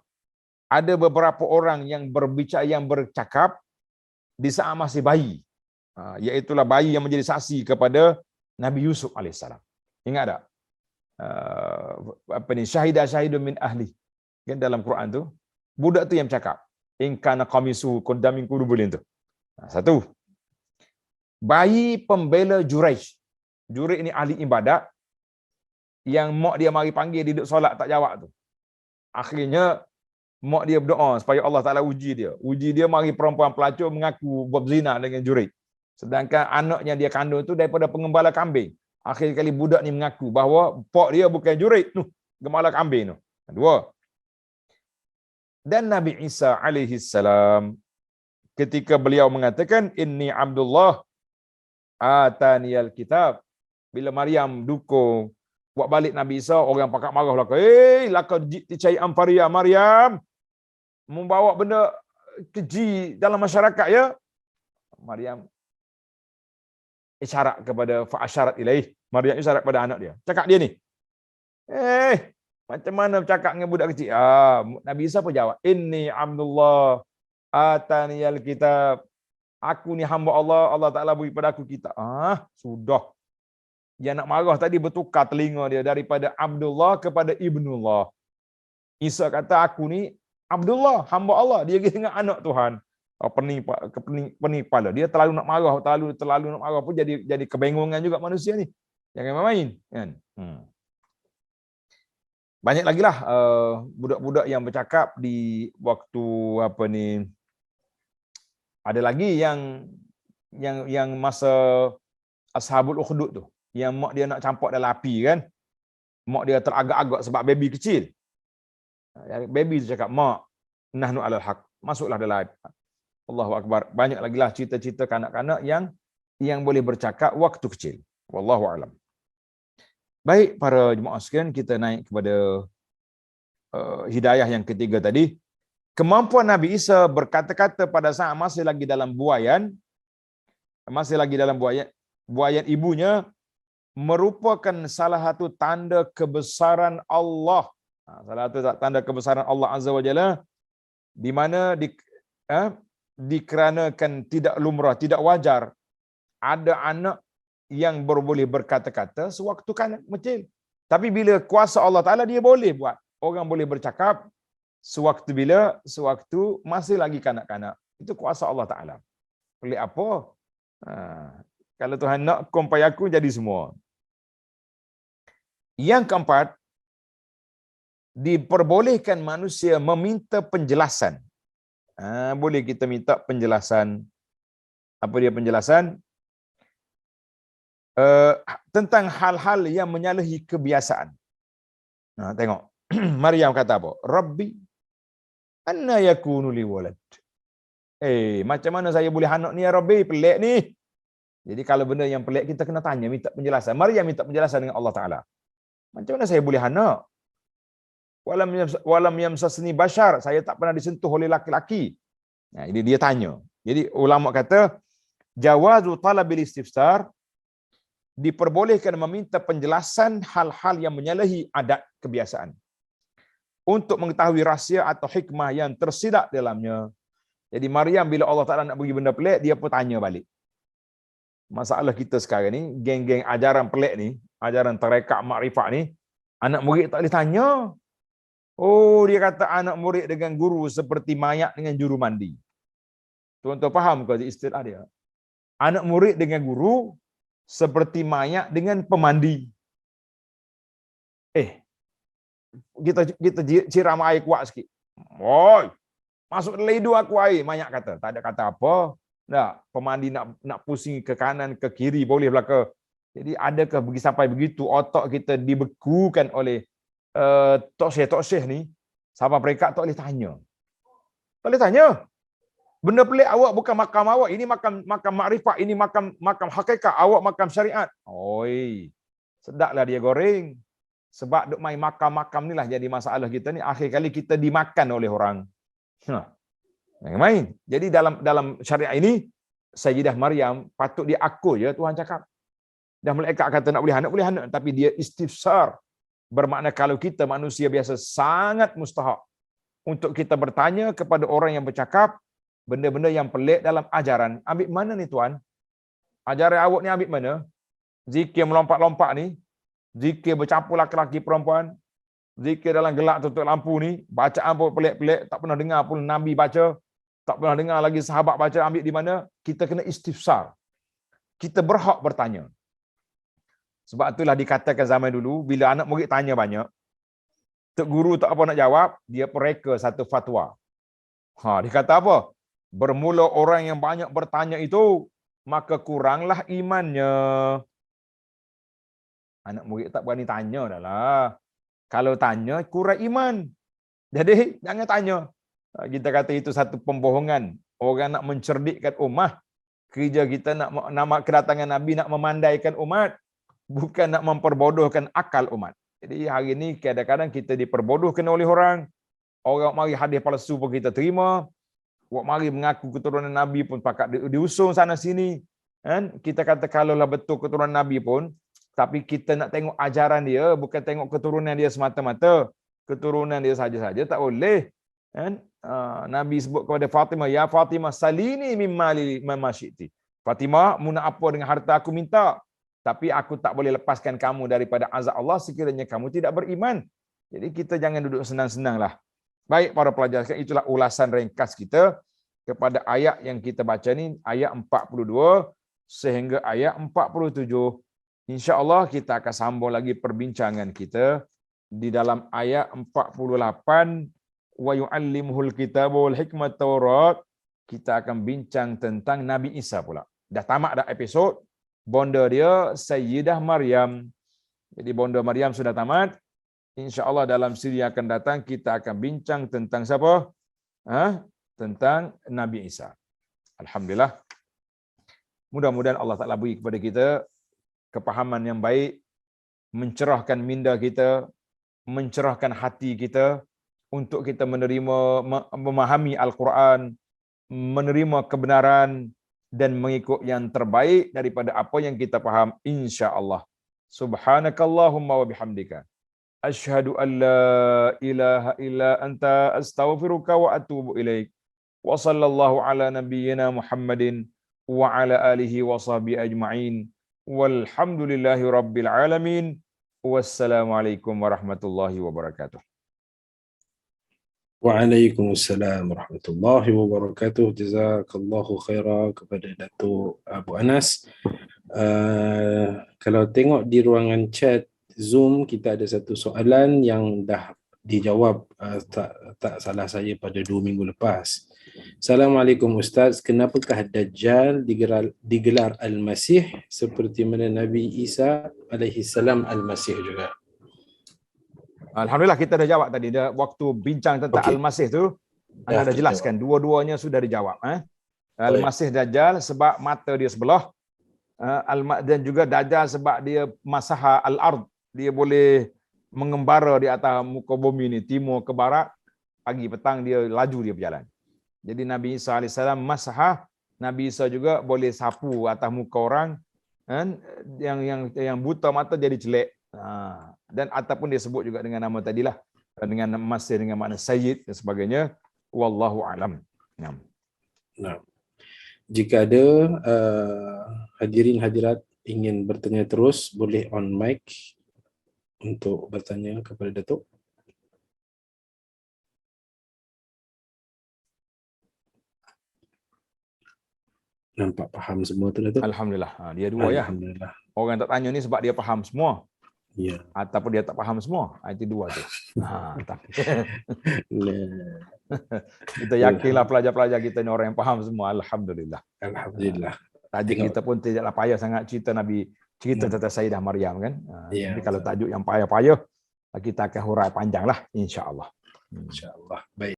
ada beberapa orang yang berbicara, yang bercakap di saat masih bayi. Iaitulah bayi yang menjadi saksi kepada Nabi Yusuf alaihissalam. Ingat tak? Syahidah min ahli. Kan dalam Quran tu, budak tu yang bercakap. In kana qamisu qudda min qurubulin tu. Satu. Bayi pembela Juraij. Juraij ni ahli ibadat yang mak dia mari panggil dia duduk solat tak jawab tu. Akhirnya mak dia berdoa supaya Allah Taala uji dia. Uji dia mari perempuan pelacur mengaku berzina dengan Juraij. Sedangkan anaknya dia kandung tu daripada pengembala kambing. Akhir kali budak ni mengaku bahawa pak dia bukan Juraij tu, gembala kambing tu. Dua. Dan Nabi Isa alaihi salam ketika beliau mengatakan inni Abdullah ataniyal kitab, bila Maryam dukung buat balik Nabi Isa, orang pakak marah lah. Laqad ji'ti syai'an fariya Maryam, membawa benda keji dalam masyarakat ya. Maryam isyarat kepada fa'asyarat ilaih. Maryam isyarat kepada anak dia. Cakap dia ni. Macam mana bercakap dengan budak kecil? Nabi Isa pun jawab, inni Abdullah ataniyal kitab. Aku ni hamba Allah, Allah Ta'ala beri pada aku kitab. Sudah. Yang nak marah tadi bertukar telinga dia daripada Abdullah kepada Ibnullah. Isa kata aku ni Abdullah, hamba Allah. Dia dengan anak Tuhan. Pening kepala. Dia terlalu nak marah, terlalu nak marah pun jadi kebengungan juga manusia ni. Jangan main kan. Banyak lagi lah budak-budak yang bercakap di waktu ada lagi yang masa Ashabul Ukhdud tu, yang mak dia nak campak dalam api kan. Mak dia teragak-agak sebab baby kecil. Baby tu cakap, mak, nahnu alal haq, masuklah dalam api. Allahu Akbar. Banyak lagi lah cerita-cerita kanak-kanak yang boleh bercakap waktu kecil. Wallahu a'lam. Baik para jemaah sekalian, kita naik kepada hidayah yang ketiga tadi. Kemampuan Nabi Isa berkata-kata pada saat masih lagi dalam buayan ibunya merupakan salah satu tanda kebesaran Allah. Salah satu tanda kebesaran Allah Azza wa Jalla, di mana dikarenakan tidak lumrah, tidak wajar ada anak yang boleh berkata-kata sewaktu kanak kecil. Tapi bila kuasa Allah Ta'ala, dia boleh buat. Orang boleh bercakap sewaktu masih lagi kanak-kanak. Itu kuasa Allah Ta'ala. Pelik apa? Kalau Tuhan nak, kumpai aku jadi semua. Yang keempat, diperbolehkan manusia meminta penjelasan. Boleh kita minta penjelasan. Apa dia penjelasan? Tentang hal-hal yang menyalahi kebiasaan. Tengok. Maryam kata apa? Rabbi, anna yakunu li walad. Macam mana saya boleh anak ni ya Rabbi? Pelik ni. Jadi kalau benda yang pelik, kita kena tanya, minta penjelasan. Maryam minta penjelasan dengan Allah Ta'ala. Macam mana saya boleh anak? Walam yamsasni bashar. Saya tak pernah disentuh oleh laki-laki. Jadi dia tanya. Jadi ulama kata, jawazu talabil istifsar, diperbolehkan meminta penjelasan hal-hal yang menyalahi adat kebiasaan untuk mengetahui rahsia atau hikmah yang tersirat dalamnya. Jadi Maryam bila Allah Ta'ala nak bagi benda pelik, dia pun tanya balik. Masalah kita sekarang ni, geng-geng ajaran pelik ni, ajaran tarekat makrifat ni, anak murid tak boleh tanya. Dia kata anak murid dengan guru seperti mayat dengan juru mandi. Tuan-tuan faham ke istilah dia? Anak murid dengan guru seperti mayat dengan pemandi. Kita siram air kuat sikit. Masuk dalam hidung aku air. Mayat kata. Tak ada kata apa. Tak, pemandi nak pusing ke kanan, ke kiri, boleh belaka. Jadi adakah sampai begitu otak kita dibekukan oleh toksih ni, sampai mereka tak boleh tanya. Tak boleh tanya. Benda pelik awak bukan makam awak. Ini makam makrifat. Ini makam hakikat. Awak makam syariat. Sedaplah dia goreng. Sebab duk main makam-makam ni lah jadi masalah kita ni. Akhir kali kita dimakan oleh orang. Jangan main. Jadi dalam syariat ini, Sayyidah Maryam patut dia akui ya Tuhan cakap. Dan malaikat kata nak boleh anak. Tapi dia istifsar. Bermakna kalau kita manusia biasa sangat mustahak untuk kita bertanya kepada orang yang bercakap benda-benda yang pelik dalam ajaran. Ambil mana ni tuan? Ajaran awak ni ambil mana? Zikir melompat-lompat ni, zikir bercampur laki-laki perempuan, zikir dalam gelap tutup lampu ni, bacaan pun pelik-pelik, tak pernah dengar pun Nabi baca, tak pernah dengar lagi sahabat baca, ambil di mana? Kita kena istifsar. Kita berhak bertanya. Sebab itulah dikatakan zaman dulu, bila anak murid tanya banyak, tok guru tak apa nak jawab, dia pereka satu fatwa. Dia kata apa? Bermula orang yang banyak bertanya itu, maka kuranglah imannya. Anak murid tak berani tanya dah lah. Kalau tanya, kurang iman. Jadi, jangan tanya. Kita kata itu satu pembohongan. Orang nak mencerdikkan umat. Kerja kita nak kedatangan Nabi, nak memandaikan umat. Bukan nak memperbodohkan akal umat. Jadi hari ini kadang-kadang kita diperbodohkan oleh orang. Orang mari hadis palsu pun kita terima. Orang mari mengaku keturunan Nabi pun pakat diusung sana sini. Kan? Kita kata kalaulah betul keturunan Nabi pun, tapi kita nak tengok ajaran dia, bukan tengok keturunan dia semata-mata. Keturunan dia saja-saja tak boleh. Kan? Nabi sebut kepada Fatimah, ya Fatimah salini mimmali mamasyiti. Fatimah, mu nak apa dengan harta aku minta. Tapi aku tak boleh lepaskan kamu daripada azab Allah sekiranya kamu tidak beriman. Jadi kita jangan duduk senang-senanglah. Baik para pelajar, itulah ulasan ringkas kita kepada ayat yang kita baca ni, ayat 42 sehingga ayat 47. InsyaAllah kita akan sambung lagi perbincangan kita di dalam ayat 48. Wa yu'allimuhul kitaba wal hikmata Taurat. Kita akan bincang tentang Nabi Isa pula. Dah tamat dah episod. Bonda dia Sayyidah Maryam. Jadi bonda Maryam sudah tamat. InsyaAllah dalam siri akan datang kita akan bincang tentang siapa? Tentang Nabi Isa. Alhamdulillah. Mudah-mudahan Allah Ta'ala beri kepada kita kepahaman yang baik, mencerahkan minda kita, mencerahkan hati kita untuk kita memahami Al-Quran, menerima kebenaran dan mengikut yang terbaik daripada apa yang kita faham, insya-Allah. Subhanakallahumma wa bihamdika asyhadu an la ilaha illa anta astaghfiruka wa atubu ilaik. Wa sallallahu ala nabiyyina Muhammadin wa ala alihi wa sahbihi ajma'in. Walhamdulillahi rabbil alamin. Wassalamualaikum warahmatullahi wabarakatuh. Waalaikumsalam warahmatullahi wabarakatuh. Jazakallahu khairan kepada Datuk Abu Anas. Kalau tengok di ruangan chat Zoom, kita ada satu soalan yang dah dijawab tak salah saya pada 2 minggu lepas. Assalamualaikum Ustaz, kenapakah Dajjal digelar Al-Masih seperti mana Nabi Isa alaihi salam Al-Masih juga? Alhamdulillah kita dah jawab tadi. Waktu bincang tentang Al-Masih tu, anda dah jelaskan. Dua-duanya sudah dijawab. Al-Masih Dajjal sebab mata dia sebelah. Dan juga Dajjal sebab dia masaha al-ard. Dia boleh mengembara di atas muka bumi ni, timur ke barat. Pagi petang dia laju dia berjalan. Jadi Nabi Isa AS masaha. Nabi Isa juga boleh sapu atas muka orang. Yang buta mata jadi celek. Dan ataupun dia sebut juga dengan nama tadilah, dengan Masih dengan makna Sayyid dan sebagainya. Wallahu alam. Nah, jika ada hadirin hadirat ingin bertanya terus, boleh on mic untuk bertanya kepada Datuk. Nampak faham semua tu Datuk? Alhamdulillah. Dia dua ya. Alhamdulillah. Orang tak tanya ni sebab dia faham semua. Ya. Ataupun dia tak faham semua. Itu dua tu. Kita yakinlah pelajar-pelajar kita ni orang yang faham semua. Alhamdulillah. Alhamdulillah. Tajuk kita pun tidaklah payah sangat cerita Nabi, cerita tentang Sayyidah Maryam kan. Tapi kalau tajuk yang payah-payah, kita akan hurai panjang lah insya-Allah. InsyaAllah. Baik.